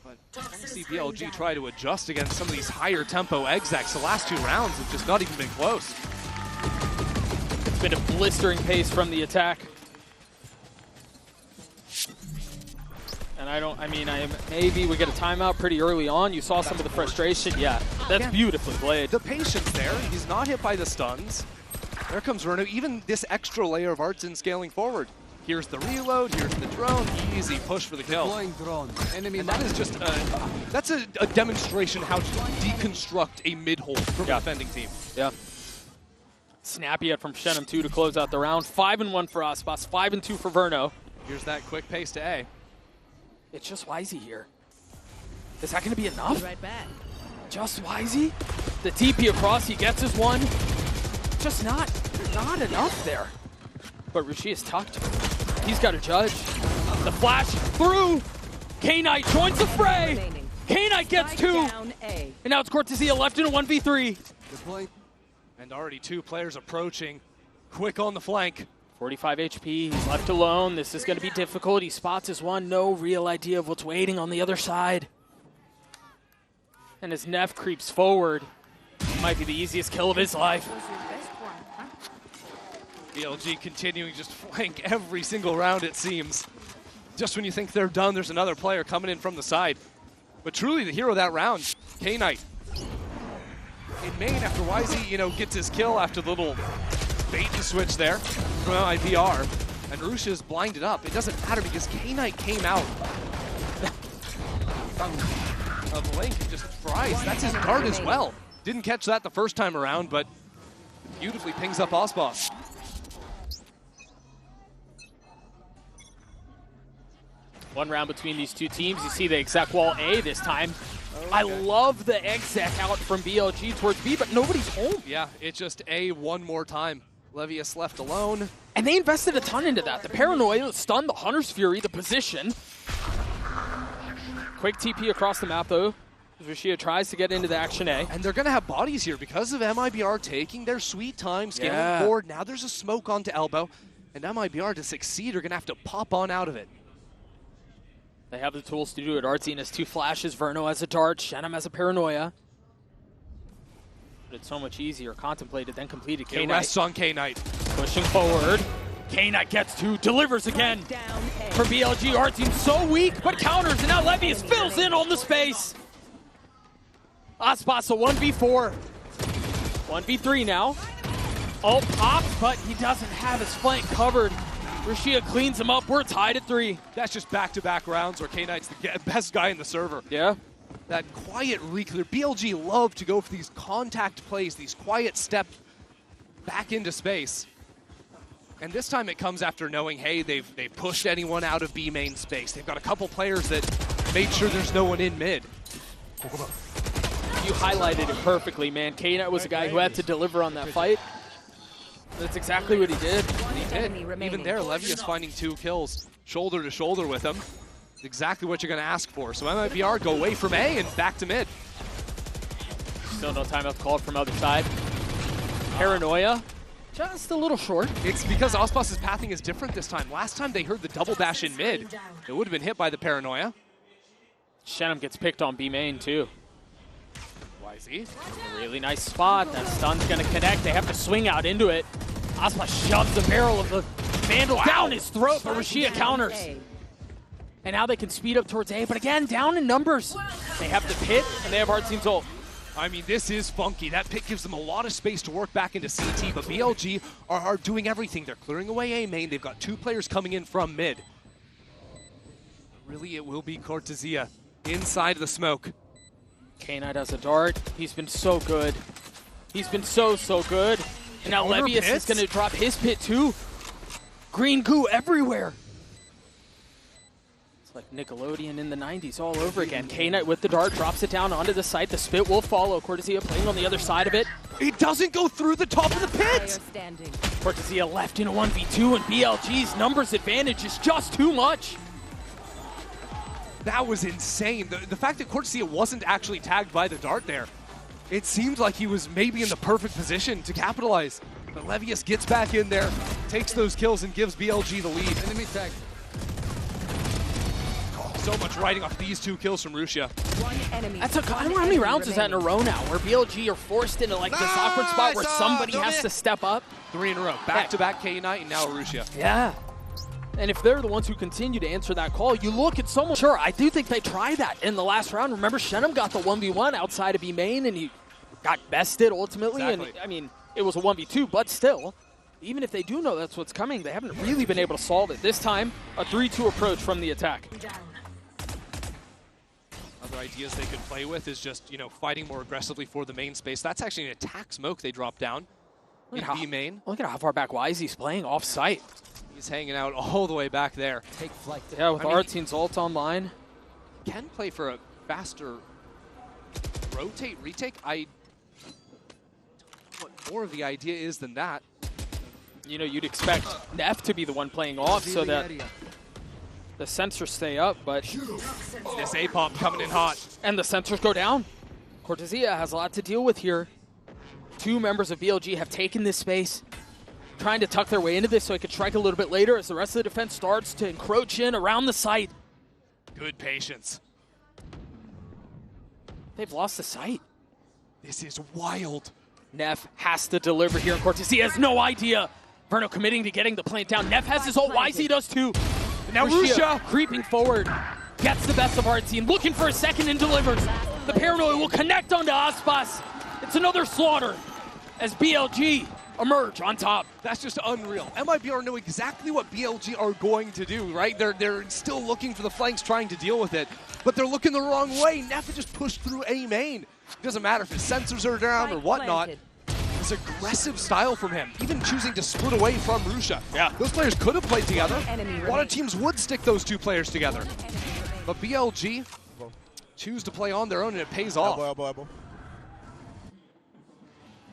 But I want to see BLG try to adjust against some of these higher tempo execs. The last 2 rounds have just not even been close. It's been a blistering pace from the attack. And maybe we get a timeout pretty early on. You saw some of the frustration. Yeah, that's beautifully played. The patience there. He's not hit by the stuns. There comes Verno. Even this extra layer of arts in scaling forward. Here's the reload. Here's the drone. Easy push for the kill. Deploying drone. Enemy And that is just that's a demonstration how to deconstruct a mid-hold from a defending team. Yeah. Snappy hit from Shenum 2 to close out the round. 5-1 for Aspas, 5-2 for Verno. Here's that quick pace to A. It's just Wisey here. Is that going to be enough? Right back. Just Wisey? The TP across, he gets his 1. Just not enough there. But Rushi is tucked. He's got to judge. The flash through. K-Knight joins the fray. K-Knight gets 2. Down A. And now it's Cortezia left in a 1v3. Deploying. And already 2 players approaching. Quick on the flank. 45 HP, he's left alone. This is going to be difficult. He spots his 1, no real idea of what's waiting on the other side. And as Neff creeps forward, might be the easiest kill of his life. BLG continuing just flank every single round, it seems. Just when you think they're done, there's another player coming in from the side. But truly the hero of that round, K-Knight. In main, after Wisey, gets his kill after the little bait and switch there from MIBR, and Rusha is blinded up. It doesn't matter because K-Knight came out of Link and just fries. That's his guard as well. Didn't catch that the first time around, but beautifully pings up Aspas. One round between these 2 teams. You see the exec wall A this time. I love the exec out from BLG towards B, but nobody's home. Yeah, it's just A one more time. Levius left alone. And they invested a ton into that. The paranoia, the stun, the Hunter's Fury, the position. Quick TP across the map, though. Rashia tries to get into the action A. And they're going to have bodies here because of MIBR taking their sweet time, scaling forward. Now there's a smoke onto elbow. And MIBR, to succeed, are going to have to pop on out of it. They have the tools to do it. Artsy has 2 flashes. Verno has a dart. Shannon has a paranoia. But it's so much easier contemplated than completed. It rests on K-Knight. Pushing forward. K-Knight gets 2, delivers again. For BLG, Artsy so weak, but counters, and now Levius fills in on the space. Aspas a 1v4. 1v3 now. Ult pops, but he doesn't have his flank covered. Rashia cleans him up. We're tied at 3. That's just back-to-back rounds where K-Knight's the best guy in the server. Yeah. That quiet reclear. BLG love to go for these contact plays, these quiet steps back into space. And this time it comes after knowing, hey, they've pushed anyone out of B main space. They've got a couple players that made sure there's no one in mid. You highlighted it perfectly, man. K-Knight was a guy who had to deliver on that fight. That's exactly what he did. He did. Even there, Levius finding 2 kills, shoulder to shoulder with him. Exactly what you're going to ask for. So MIBR go away from A and back to mid. Still no timeout called from other side. Paranoia, just a little short. It's because Aspas' pathing is different this time. Last time they heard the double dash in mid. It would have been hit by the Paranoia. Shenum gets picked on B main too. YZ. A really nice spot. That stun's going to connect. They have to swing out into it. Aspas shoves the barrel of the Vandal down his throat, but Rashia counters. And now they can speed up towards A, but again, down in numbers. They have the pit, and they have Artseem's ult. I mean, this is funky. That pit gives them a lot of space to work back into CT, but BLG are doing everything. They're clearing away A main. They've got 2 players coming in from mid. Really, it will be Cortezia inside the smoke. K-Knight has a dart. He's been so good. He's been so good. And now Levius is going to drop his pit too. Green goo everywhere. It's like Nickelodeon in the 90s all over again. K-Knight with the dart drops it down onto the site. The spit will follow. Cortezia playing on the other side of it. It doesn't go through the top of the pit. Cortezia left in a 1v2, and BLG's numbers advantage is just too much. That was insane. The fact that Cortezia wasn't actually tagged by the dart there, it seemed like he was maybe in the perfect position to capitalize. But Levius gets back in there, takes those kills, and gives BLG the lead. Enemy tag. So much riding off these 2 kills from Rusia. That's I don't know how many rounds is that in a row now, where BLG are forced into like this awkward spot where somebody has to step up. 3 in a row. Back-to-back K-Knight and now Rusia. Yeah. And if they're the ones who continue to answer that call, you look at someone. Sure, I do think they tried that in the last round. Remember, Shenum got the 1v1 outside of B main, and he got bested ultimately. Exactly. And I mean, it was a 1v2, but still, even if they do know that's what's coming, they haven't really been able to solve it. This time, a 3-2 approach from the attack. Other ideas they could play with is just, you know, fighting more aggressively for the main space. That's actually an attack smoke they dropped down in B main. Look at how far back YZ's playing off-site. He's hanging out all the way back there. Take flight. Yeah, with Artseem's ult online. Can play for a faster rotate, retake. I don't know what more of the idea is than that. You know, you'd expect Neff to be the one playing off so that the sensors stay up, but this A-pop coming in hot. And the sensors go down. Cortezia has a lot to deal with here. 2 members of BLG have taken this space, trying to tuck their way into this so he could strike a little bit later as the rest of the defense starts to encroach in around the site. Good patience. They've lost the site. This is wild. Neff has to deliver here, and Cortezia has no idea. Verno committing to getting the plant down. Neff has his ult. YZ does too. And now Rusia creeping forward, gets the best of Artseen, looking for a second and delivers. The Paranoia will connect onto Aspas. It's another slaughter as BLG emerge on top. That's just unreal. MIBR know exactly what BLG are going to do, right? They're still looking for the flanks, trying to deal with it, but they're looking the wrong way. Neff just pushed through A main. It doesn't matter if his sensors are down or whatnot. This aggressive style from him, even choosing to split away from Rusia. Yeah. Those players could have played together. A lot of teams would stick those 2 players together. But BLG choose to play on their own, and it pays off. Elbow.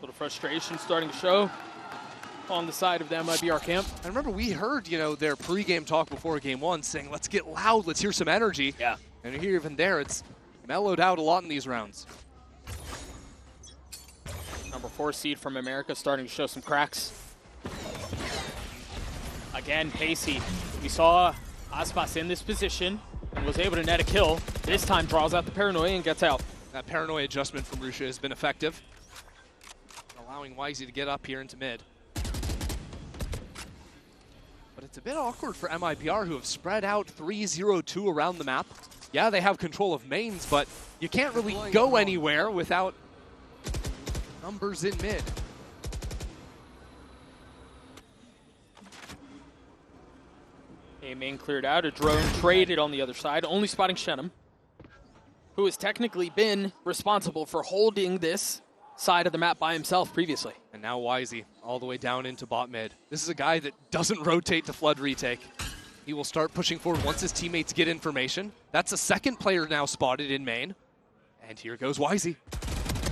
Little frustration starting to show on the side of the MIBR camp. I remember we heard, you know, their pre-game talk before Game 1 saying, let's get loud, let's hear some energy. Yeah. And here, even there, it's mellowed out a lot in these rounds. Number 4 seed from America starting to show some cracks. Again, pacey. We saw Aspas in this position and was able to net a kill. This time draws out the paranoia and gets out. That paranoia adjustment from Rusha has been effective, allowing Wisey to get up here into mid. But it's a bit awkward for MIBR, who have spread out 3-0-2 around the map. Yeah, they have control of mains, but you can't really go anywhere without numbers in mid. A main cleared out, a drone traded on the other side, only spotting Shenum, who has technically been responsible for holding this side of the map by himself previously. And now Wisey all the way down into bot mid. This is a guy that doesn't rotate to flood retake. He will start pushing forward once his teammates get information. That's a second player now spotted in main. And here goes Wisey.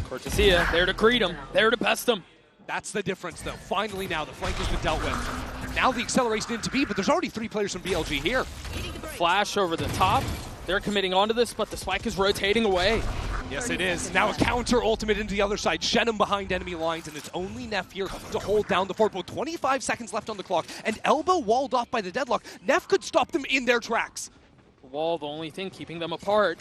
Cortesia, there to greet him, there to pest him. That's the difference, though. Finally now, the flank has been dealt with. Now the acceleration into B, but there's already 3 players from BLG here. Flash over the top. They're committing onto this, but the spike is rotating away. Yes, it is. Now a counter ultimate into the other side. Shenum behind enemy lines, and it's only Neff here to hold down the fort. But 25 seconds left on the clock, and Elbow walled off by the deadlock. Neff could stop them in their tracks. Wall, the only thing keeping them apart.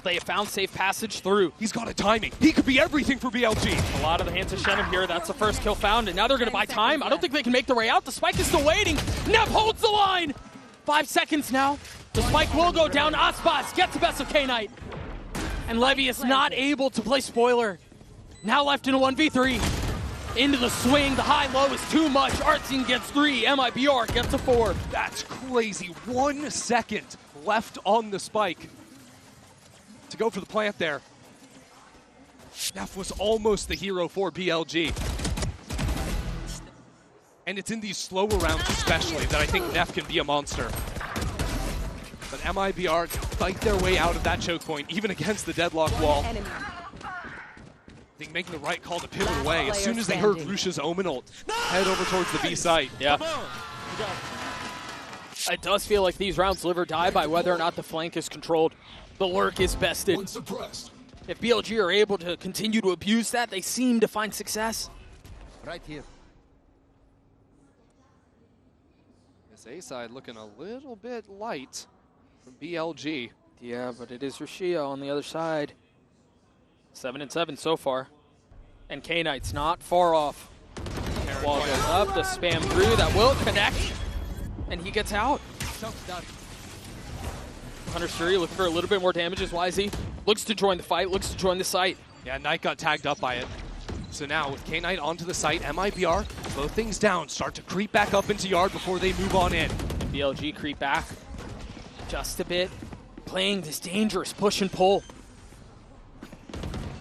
They have found safe passage through. He's got a timing. He could be everything for BLG. A lot of the hands of Shenum here. That's the first kill found, and now they're going to buy time. I don't think they can make their way out. The spike is still waiting. Neff holds the line. 5 seconds now. The spike will go down. Aspas gets the best of K-Knight. And Levy is not able to play spoiler. Now left in a 1v3. Into the swing. The high-low is too much. Artsing gets 3. MIBR gets a 4. That's crazy. 1 second left on the spike to go for the plant there. Neff was almost the hero for BLG. And it's in these slower rounds especially that I think Neff can be a monster. But MIBR fight their way out of that choke point, even against the deadlock wall. I think making the right call to pivot away. As soon as they heard Rusha's Omen ult, head over towards the B site. Yeah. It does feel like these rounds live or die by whether or not the flank is controlled. The lurk is bested. If BLG are able to continue to abuse that, they seem to find success. Right here. This A side looking a little bit light from BLG. Yeah, but it is Rashia on the other side. 7-7 so far. And K-Knight's not far off. Wall goes up, the spam through, that will connect. And he gets out. Hunter Fury looking for a little bit more damage as Wisey looks to join the fight, looks to join the site. Yeah, Knight got tagged up by it. So now with K-Knight onto the site, MIBR, slow things down, start to creep back up into yard before they move on in. BLG creep back just a bit, playing this dangerous push and pull.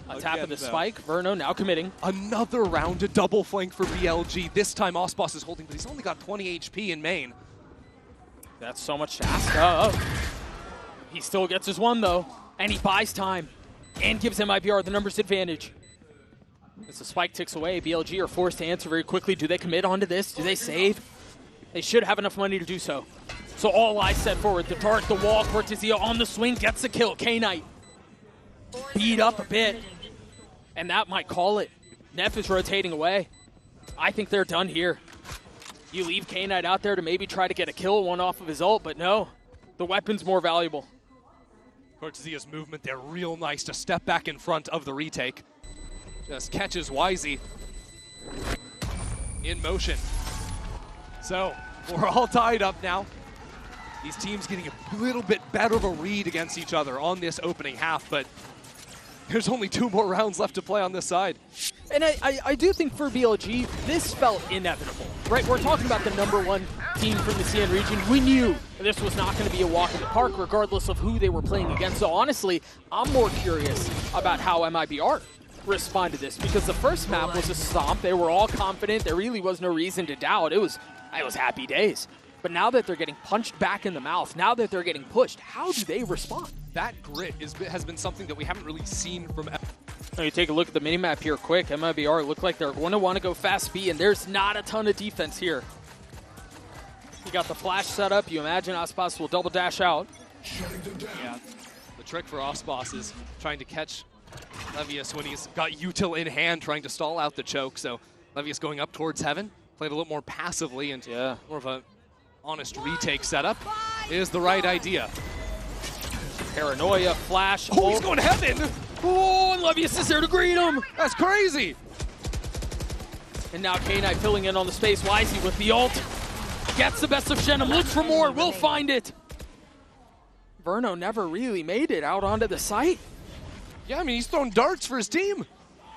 A tap of the spike, Verno now committing. Another round to double flank for BLG. This time Osbos is holding, but he's only got 20 HP in main. That's so much to ask of. He still gets his 1 though, and he buys time and gives MIBR the numbers advantage. As the spike ticks away, BLG are forced to answer very quickly. Do they commit onto this? Do they save? They should have enough money to do so. So all eyes set forward. The dart, the wall, Cortesia on the swing, gets the kill. K-Knight beat up a bit, and that might call it. Neff is rotating away. I think they're done here. You leave K-Knight out there to maybe try to get a kill, 1 off of his ult, but no. The weapon's more valuable. Cortesia's movement there, real nice to step back in front of the retake. Just catches Wisey in motion. So, we're all tied up now. These teams getting a little bit better of a read against each other on this opening half, but there's only 2 more rounds left to play on this side. And I do think for BLG, this felt inevitable, right? We're talking about the #1 team from the CN region. We knew this was not going to be a walk in the park, regardless of who they were playing against. So honestly, I'm more curious about how MIBR respond to this, because the first map was a stomp. They were all confident. There really was no reason to doubt. It was happy days. But now that they're getting punched back in the mouth, now that they're getting pushed, how do they respond? That grit has been something that we haven't really seen from... Now you take a look at the minimap here quick. MIBR look like they're going to want to go fast B, and there's not a ton of defense here. You got the flash set up. You imagine Aspas will double dash out. Yeah. trick for Osboss is trying to catch Levius when he's got util in hand, trying to stall out the choke. So Levius going up towards Heaven, played a little more passively and more of a honest retake setup is the right idea. Paranoia, flash. Oh, he's going Heaven! Oh, and Levius is there to greet him. That's crazy! And now K-Knight filling in on the space wisely with the ult. Gets the best of Shenum, looks for more, will find it. Verno never really made it out onto the site. Yeah, I mean, he's throwing darts for his team.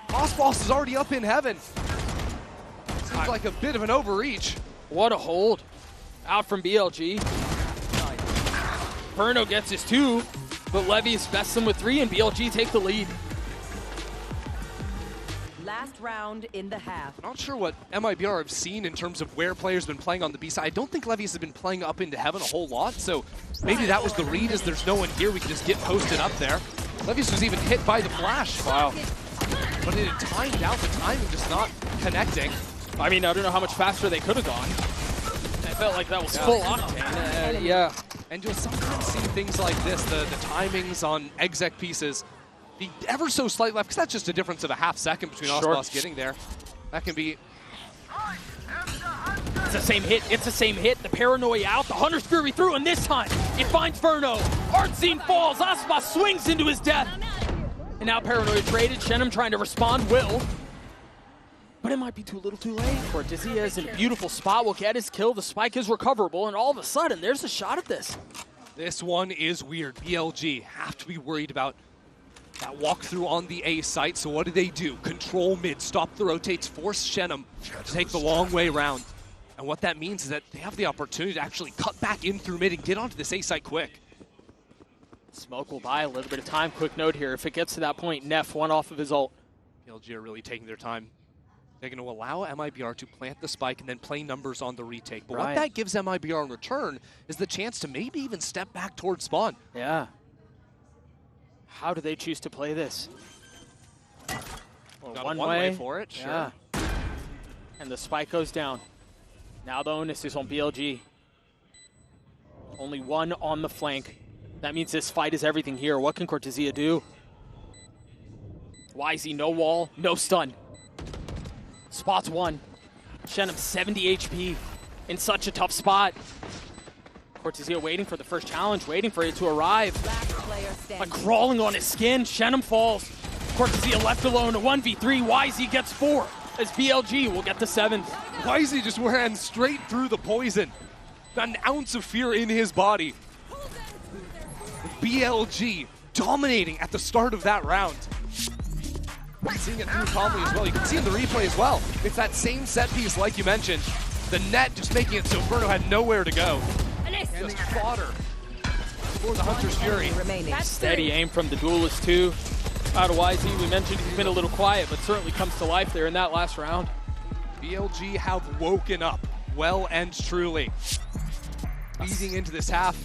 Osboss is already up in Heaven. Seems like a bit of an overreach. What a hold. Out from BLG. Verno gets his 2, but Levius bests him with 3, and BLG take the lead. Last round in the half. Not sure what MIBR have seen in terms of where players have been playing on the B side. I don't think Levius has been playing up into Heaven a whole lot, so maybe that was the read, as there's no one here, we can just get posted up there. Levius was even hit by the flash. Wow. But it had timed out, the timing just not connecting. I mean, I don't know how much faster they could have gone. I felt like that was full octane. Yeah. And you'll sometimes see things like this, the timings on exec pieces be ever so slight left, because that's just a difference of a half second between Osboss getting there. That can be... It's the same hit, it's the same hit. The Paranoia out, the Hunter's Fury through, and this time it finds Verno. Artscene falls, Osboss swings into his death. And now Paranoia traded, Shenum trying to respond, will. But it might be too little too late. Cortezia is in a beautiful spot, will get his kill, the spike is recoverable, and all of a sudden there's a shot at this. This one is weird. BLG have to be worried about that walkthrough on the A site, so what do? Control mid, stop the rotates, force Shenum to take the long way around. And what that means is that they have the opportunity to actually cut back in through mid and get onto this A site quick. Smoke will buy a little bit of time. Quick note here, if it gets to that point, Neff one off of his ult. BLG are really taking their time. They're going to allow MIBR to plant the spike and then play numbers on the retake. But what that gives MIBR in return is the chance to maybe even step back towards spawn. Yeah. How do they choose to play this? Well, one way for it, sure. Yeah. And the spike goes down. Now the onus is on BLG. Only one on the flank. That means this fight is everything here. What can Cortezia do? YZ, no wall, no stun. Spots one. Shenum 70 HP in such a tough spot. Cortezia waiting for the first challenge, waiting for it to arrive. Like crawling on his skin, Shenum falls. Cortezia left alone, a 1v3, YZ gets 4, as BLG will get the 7th. YZ just ran straight through the poison. Not an ounce of fear in his body. BLG dominating at the start of that round. Seeing it through calmly as well. You can see in the replay as well. It's that same set piece like you mentioned. The net just making it so Verno had nowhere to go. Just fodder for the Hunter's Fury. Steady aim from the Duelist too. Out of YZ, we mentioned he's been a little quiet, but certainly comes to life there in that last round. BLG have woken up well and truly. Easing into this half,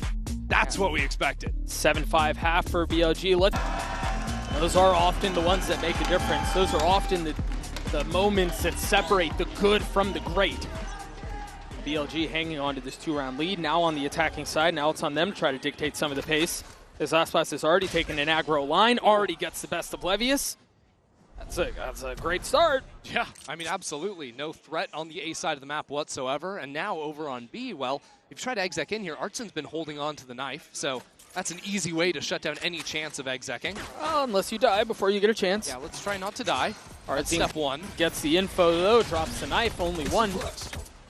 that's what we expected. 7-5 half for BLG. Those are often the ones that make a difference. Those are often the moments that separate the good from the great. BLG hanging on to this 2-round lead, now on the attacking side. Now it's on them to try to dictate some of the pace. As Osboss has already taken an aggro line, already gets the best of Levius. That's a great start. Yeah, I mean, absolutely. No threat on the A side of the map whatsoever. And now over on B, well, if you try to exec in here, Artsen's been holding on to the knife, so that's an easy way to shut down any chance of execing. Unless you die before you get a chance. Yeah, let's try not to die. That's step one. Gets the info though, drops the knife, only one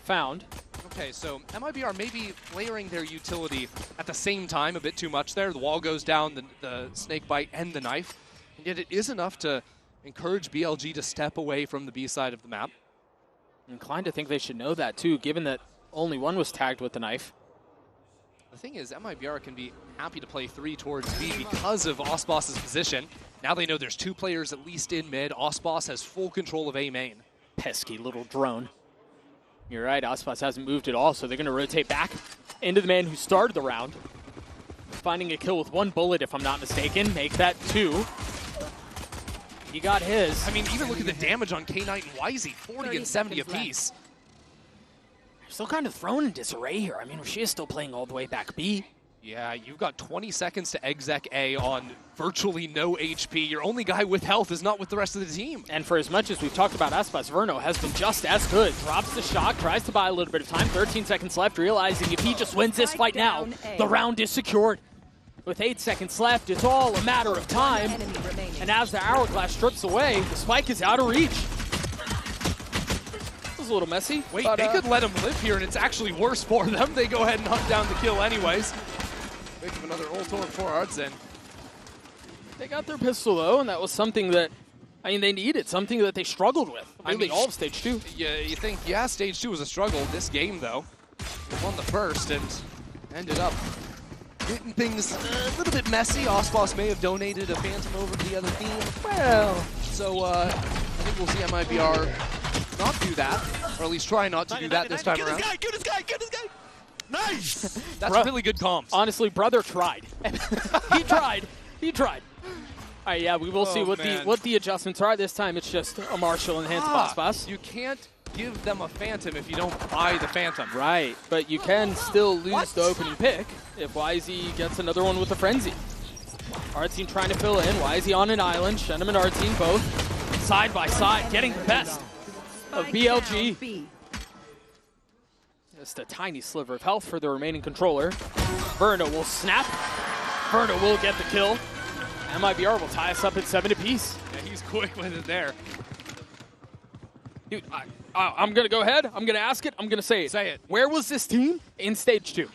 found. Okay, so MIBR may be layering their utility at the same time a bit too much there. The wall goes down, the snake bite, and the knife. And yet it is enough to encourage BLG to step away from the B side of the map. I'm inclined to think they should know that too, given that only one was tagged with the knife. The thing is, MIBR can be happy to play 3 towards B because of Osboss's position. Now they know there's 2 players at least in mid. Osboss has full control of A main. Pesky little drone. You're right, Osboss hasn't moved at all, so they're going to rotate back into the man who started the round. Finding a kill with 1 bullet, if I'm not mistaken. Make that 2. He got his. I mean, even look at the damage on K-Knight and YZ, 40 and 70 apiece. They're still kind of thrown in disarray here. I mean, she is still playing all the way back B. Yeah, you've got 20 seconds to exec A on virtually no HP. Your only guy with health is not with the rest of the team. And for as much as we've talked about Aspas, Verno has been just as good. Drops the shock, tries to buy a little bit of time. 13 seconds left, realizing if he just wins this fight now, the round is secured. With 8 seconds left, it's all a matter of time. And as the hourglass strips away, the spike is out of reach. It was a little messy. Wait, but, they could let him live here, and it's actually worse for them. They go ahead and hunt down the kill anyways. Pick up another ult for Artsen. They got their pistol, though, and that was something that, I mean, they needed, something that they struggled with. Really, all of Stage 2. Yeah, you think, yeah, Stage 2 was a struggle. This game, though, won the first and ended up getting things a little bit messy. Ospas may have donated a Phantom over to the other team. Well, so I think we'll see MIBR not do that, or at least try not to do that this time around. Get this guy! Nice! That's really good comms. Honestly, brother tried. He tried. All right, yeah, we will see what the adjustments are. This time it's just a Marshall and hands Ospas. You can't give them a Phantom if you don't buy the Phantom. Right, but you can still lose the opening pick if YZ gets another one with a Frenzy. Artsine trying to fill in. YZ on an island. Shenham and Artsine both side by side, getting the best of BLG. Just a tiny sliver of health for the remaining controller. Verno will snap. Verno will get the kill. MIBR will tie us up at 7 apiece. Yeah, he's quick with it there. Dude, I'm going to go ahead. I'm going to ask it. I'm going to say it. Say it. Where was this team in Stage 2?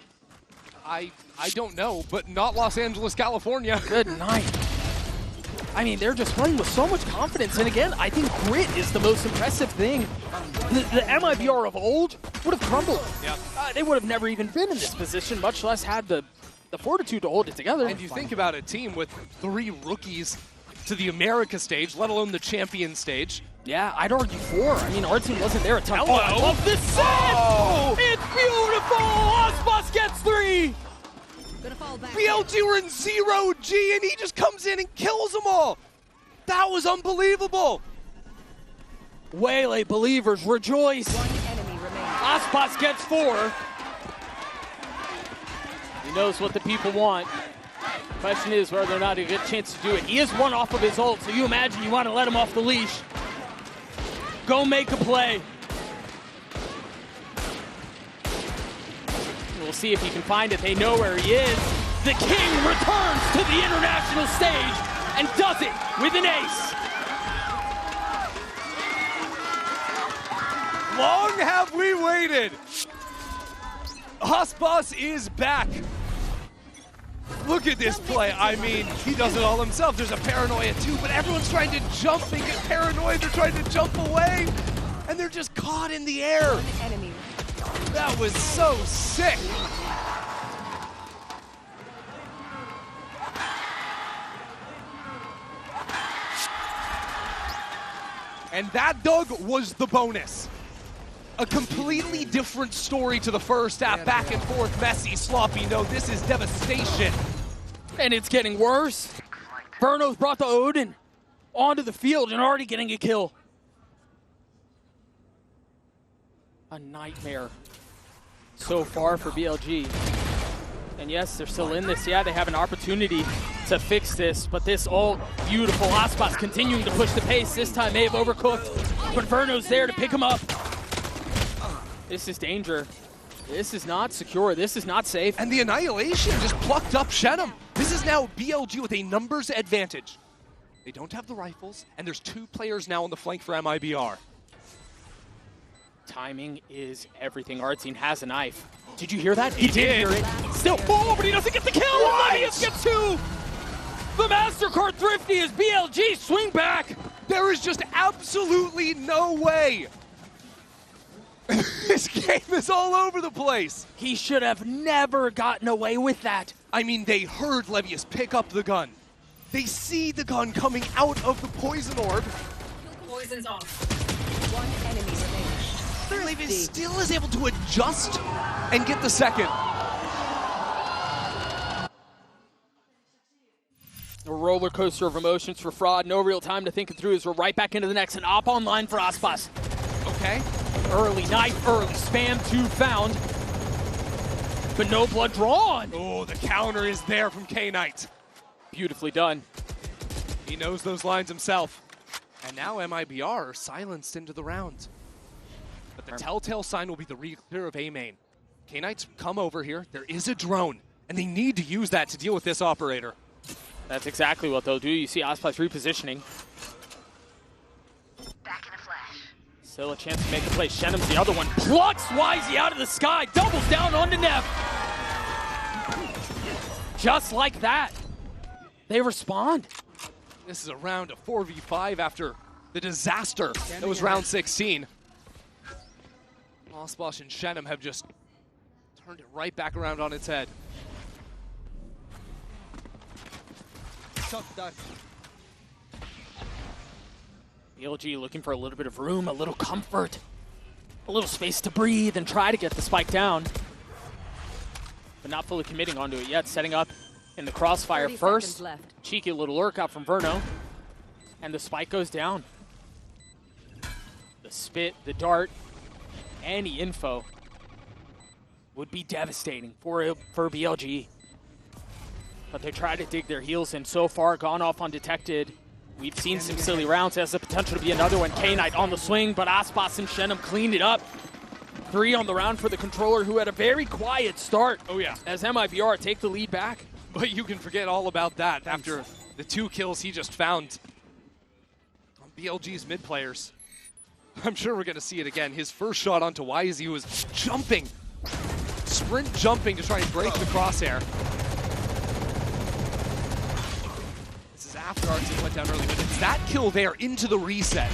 I don't know, but not Los Angeles, California. Good night. I mean, they're just playing with so much confidence. And again, I think grit is the most impressive thing. The MIBR of old would have crumbled. Yeah. They would have never even been in this position, much less had the fortitude to hold it together. And you think about a team with 3 rookies to the America stage, let alone the champion stage. Yeah, I'd argue 4. I mean, our team wasn't there a ton. Hello. Oh, I love this set! Oh. It's beautiful! Ospas gets 3! BLG were in 0G, and he just comes in and kills them all. That was unbelievable. Waylay believers rejoice. Ospas gets 4. He knows what the people want. Question is whether or not he'll get a chance to do it. He is 1 off of his ult, so you imagine you want to let him off the leash. Go make a play. We'll see if he can find it. They know where he is. The king returns to the international stage and does it with an ace. Long have we waited. Ospas is back. Look at this play. I mean, he does it all himself. There's a paranoia too, but everyone's trying to jump. They get paranoid. They're trying to jump away, and they're just caught in the air. That was so sick. And that, Doug, was the bonus. A completely different story to the first half. Back and forth, messy, sloppy. No, this is devastation. And it's getting worse. Verno's brought the Odin onto the field and already getting a kill. A nightmare so far for BLG. And yes, they're still in this. Yeah, they have an opportunity to fix this, but this all beautiful. Ospas continuing to push the pace. This time may have overcooked, but Verno's there to pick him up. This is danger. This is not secure. This is not safe. And the Annihilation just plucked up Shenham. This is now BLG with a numbers advantage. They don't have the rifles, and there's 2 players now on the flank for MIBR. Timing is everything. Artsine has a knife. Did you hear that? He did hear it. Still, but he doesn't get the kill. Levius gets 2. The MasterCard Thrifty is BLG. Swing back. There is just absolutely no way. This game is all over the place. He should have never gotten away with that. I mean, they heard Levius pick up the gun. They see the gun coming out of the poison orb. Poison's off. 1 enemy remaining. Levius still is able to adjust and get the second. A roller coaster of emotions for Fraud. No real time to think it through as we're right back into the next. And op online for Ospas. Okay. Early knife, early spam, 2 found. but no blood drawn. Oh, the counter is there from K-Knight. Beautifully done. He knows those lines himself. And now MIBR are silenced into the round. But the telltale sign will be the re-clear of A main. K-Knight's come over here. There is a drone, and they need to use that to deal with this operator. That's exactly what they'll do. You see Ospas repositioning. Back in a flash. Still a chance to make a play. Shenum's the other one. Plucks Wisey out of the sky. Doubles down onto Neff. Just like that. They respond. This is a round of 4v5 after the disaster that was round 16. Ospas and Shenum have just turned it right back around on its head. BLG looking for a little bit of room, a little comfort, a little space to breathe and try to get the spike down. But not fully committing onto it yet, setting up in the crossfire first. Cheeky little lurk out from Verno. And the spike goes down. The spit, the dart, any info would be devastating for BLG. But they try to dig their heels in. So far, gone off undetected. We've seen some silly rounds. Has the potential to be another one. K-Knight on the swing, but Ospas and Shenum cleaned it up. 3 on the round for the controller, who had a very quiet start. Oh yeah. As MIBR take the lead back. But you can forget all about that after the 2 kills he just found on BLG's mid players. I'm sure we're going to see it again. His first shot onto Wisey was jumping, sprint jumping to try and break the crosshair. This is after Artsy went down early, but it's that kill there into the reset.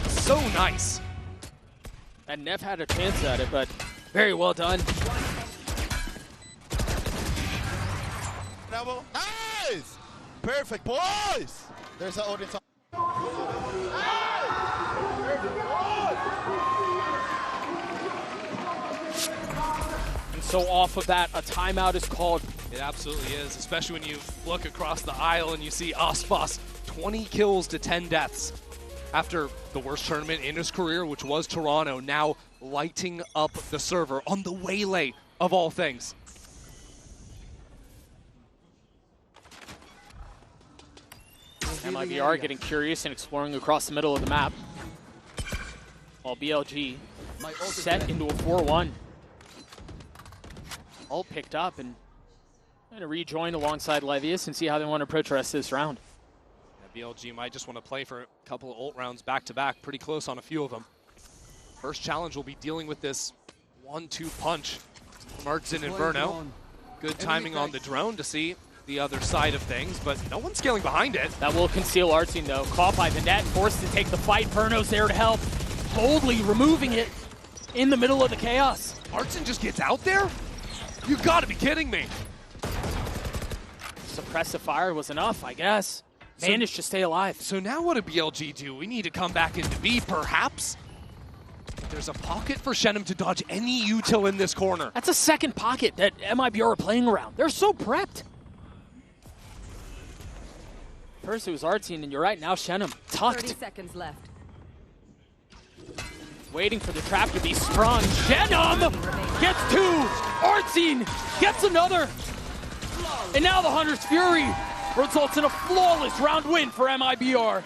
So nice. And Neff had a chance at it, but very well done. Nice! Perfect, boys! There's an audience. And so off of that, a timeout is called. It absolutely is, especially when you look across the aisle and you see Ospas 20 kills to 10 deaths after the worst tournament in his career, which was Toronto, now lighting up the server on the Waylay of all things. MIBR getting curious and exploring across the middle of the map. While BLG set into a 4-1. Ult picked up and going to rejoin alongside Levius and see how they want to approach the rest of this round. Yeah, BLG might just want to play for a couple of ult rounds back-to-back, pretty close on a few of them. First challenge will be dealing with this 1-2 punch from Artson and Verno. Good timing on the drone to see the other side of things, but no one's scaling behind it. That will conceal Artsy though. Caught by the net, forced to take the fight. Verno's there to help, boldly removing it in the middle of the chaos. Artson just gets out there? You gotta be kidding me. Suppressive fire was enough, I guess. Managed to stay alive. So now what do BLG do? We need to come back into B, perhaps? There's a pocket for Shenum to dodge any util in this corner. That's a second pocket that MIBR are playing around. They're so prepped. First it was Artsy, and you're right, now Shenum. Tucked. 30 seconds left. Waiting for the trap to be sprung. Shenum gets 2. Artsy gets another. And now the Hunter's Fury results in a flawless round win for MIBR.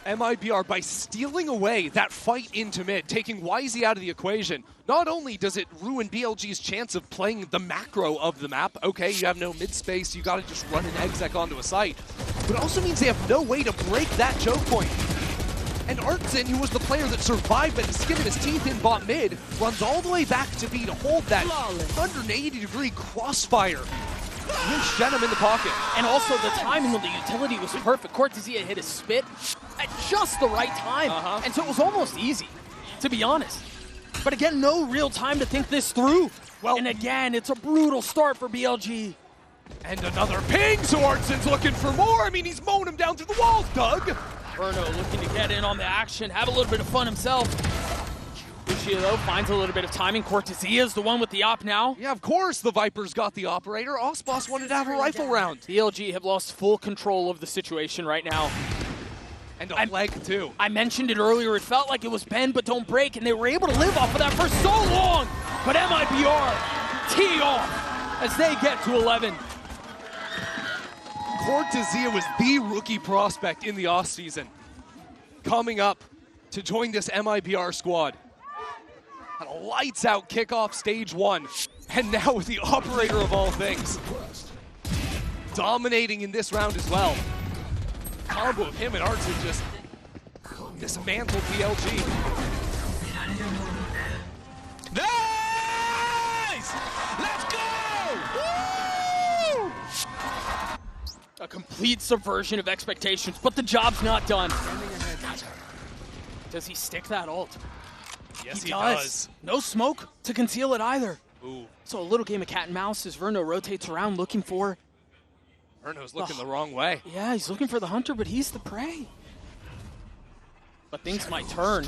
MIBR, by stealing away that fight into mid, taking Wisey out of the equation, not only does it ruin BLG's chance of playing the macro of the map, okay, you have no mid space, you gotta just run an exec onto a site, but it also means they have no way to break that choke point. And Artson, who was the player that survived by the skin of his teeth in bot mid, runs all the way back to B to hold that 180-degree crossfire. Here's Shenum in the pocket. And also the timing of the utility was perfect. Cortezia hit his spit at just the right time. And so it was almost easy, to be honest. But again, no real time to think this through. Well, and again, it's a brutal start for BLG. And another ping, so Artson's looking for more. I mean, he's mowing him down through the walls, Doug. Verno looking to get in on the action, have a little bit of fun himself. Lucio, though, finds a little bit of timing. Cortezia is the one with the op now. Yeah, of course the Vipers got the operator. Ospas wanted to have a rifle round. BLG have lost full control of the situation right now. And a leg, too. I mentioned it earlier. It felt like it was bend but don't break, and they were able to live off of that for so long. But MIBR tee off as they get to 11. Cortezia was the rookie prospect in the offseason, coming up to join this MIBR squad. Had a lights-out kickoff stage 1, and now with the operator of all things, dominating in this round as well. Combo of him and Arts have just dismantled BLG. Nice! Let's go! Woo! A complete subversion of expectations, but the job's not done. Does he stick that ult? Yes, he does. does. No smoke to conceal it either. Ooh, So a little game of cat and mouse as Verno rotates around looking for... Verno's looking the wrong way. Yeah, he's looking for the hunter, but he's the prey. But things might turn.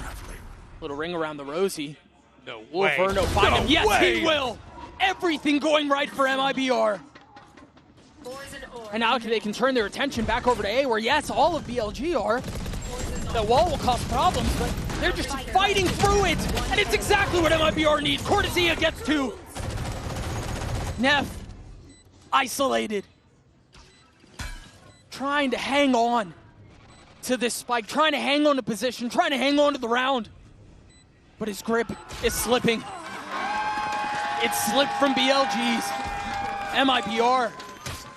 Little ring around the rosy. No Will way. Verno find him? Yes, way. he will! Everything going right for MIBR. And now they can turn their attention back over to A, where yes, all of BLG are. The wall will cause problems, but they're just fighting through it, and it's exactly what MIBR needs. Cortezia gets 2. Neff, isolated. Trying to hang on to this spike, trying to hang on to position, trying to hang on to the round. But his grip is slipping. It slipped from BLG's. MIBR,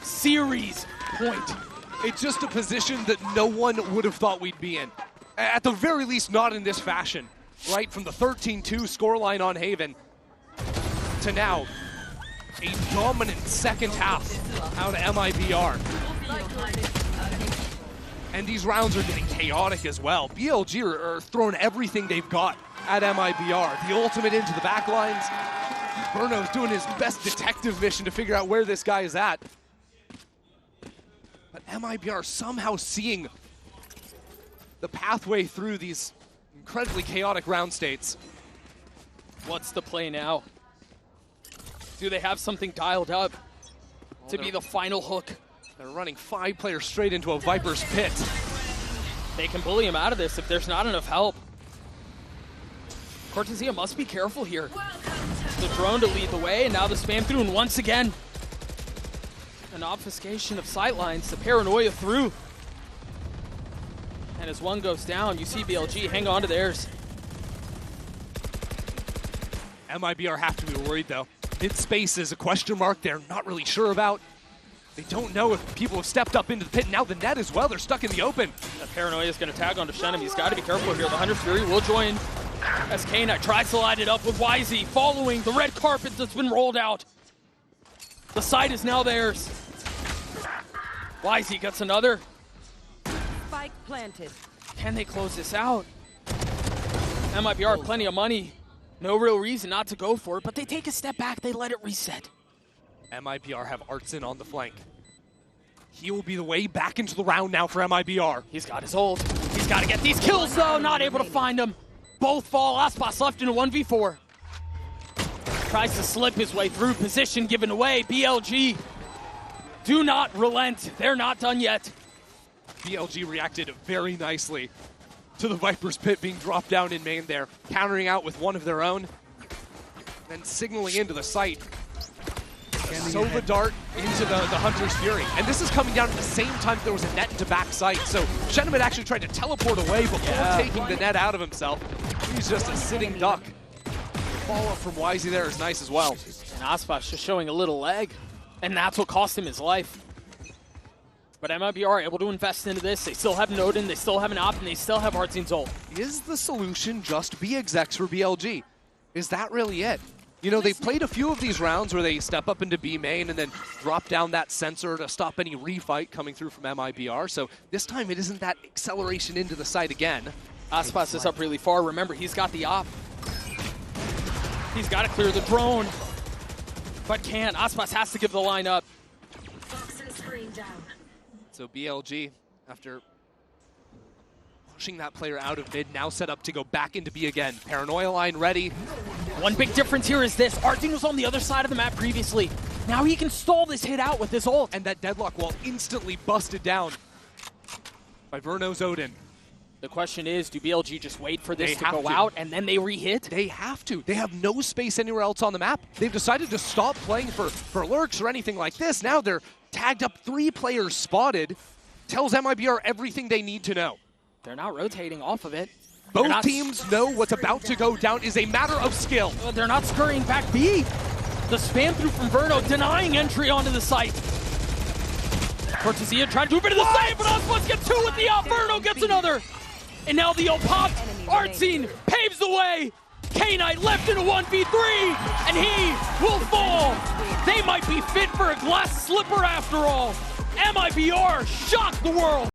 series point. It's just a position that no one would have thought we'd be in. At the very least, not in this fashion. Right, from the 13-2 scoreline on Haven to now, a dominant second half out of MIBR. And these rounds are getting chaotic as well. BLG are throwing everything they've got at MIBR. The ultimate into the back lines. Verno's doing his best detective mission to figure out where this guy is at. But MIBR somehow seeing the pathway through these incredibly chaotic round states. What's the play now? Do they have something dialed up to be the final hook? They're running 5 players straight into a Viper's pit. They can bully him out of this if there's not enough help. Cortezia must be careful here. The drone to lead the way, and now the spam through, and once again, an obfuscation of sightlines, the paranoia through. And as one goes down, you see BLG hang on to theirs. MIBR have to be worried though. Mid-space is a question mark they're not really sure about. They don't know if people have stepped up into the pit. Now the net as well, they're stuck in the open. That paranoia is going to tag onto Shenum. He's got to be careful here. The Hunter's Fury will join as K-Knight tries to line it up with YZ, following the red carpet that's been rolled out. The site is now theirs. YZ gets another. Spike planted. Can they close this out? MIBR have plenty of money. No real reason not to go for it, but they take a step back, they let it reset. MIBR have Artson on the flank. He will be the way back into the round now for MIBR. He's got his ult. He's got to get these kills though, not able to find him. Both fall, Aspas left in a 1v4. Tries to slip his way through, position given away. BLG do not relent, they're not done yet. BLG reacted very nicely to the Viper's pit being dropped down in main there, countering out with one of their own, then signaling into the site. Sova dart into the Hunter's Fury. And this is coming down at the same time that there was a net into back site. So Shenum had actually tried to teleport away before taking the net out of himself. He's just a sitting duck. The follow-up from YZ there is nice as well. And Aspas just showing a little leg, and that's what cost him his life. But MIBR are able to invest into this. They still have Nodin, they still have an op, and they still have Artzin's ult. Is the solution just B-execs for BLG? Is that really it? You know, they've played a few of these rounds where they step up into B main and then drop down that sensor to stop any refight coming through from MIBR. So this time it isn't that acceleration into the site again. Aspas is up really far. Remember, he's got the op. He's got to clear the drone, but can't. Aspas has to give the line up. So BLG, after pushing that player out of mid, now set up to go back into B again. Paranoia line ready. One big difference here is this. Artin was on the other side of the map previously. Now he can stall this hit out with his ult. And that deadlock wall instantly busted down by Verno's Odin. The question is, do BLG just wait for this They to have go to. out and then they re-hit? They have to. They have no space anywhere else on the map. They've decided to stop playing for lurks or anything like this. Now they're tagged up, 3 players spotted. Tells MIBR everything they need to know. They're not rotating off of it. Both teams know what's about to go down is a matter of skill. They're not scurrying back B. The spam through from Verno denying entry onto the site. Cortesia trying to do a bit of the same, but Osmos gets 2 with the out. Verno gets another. And now the ult popped. Artsine paves the way. K-Knight left in a 1v3, and he will fall. They might be fit for a glass slipper after all. MIBR shocked the world.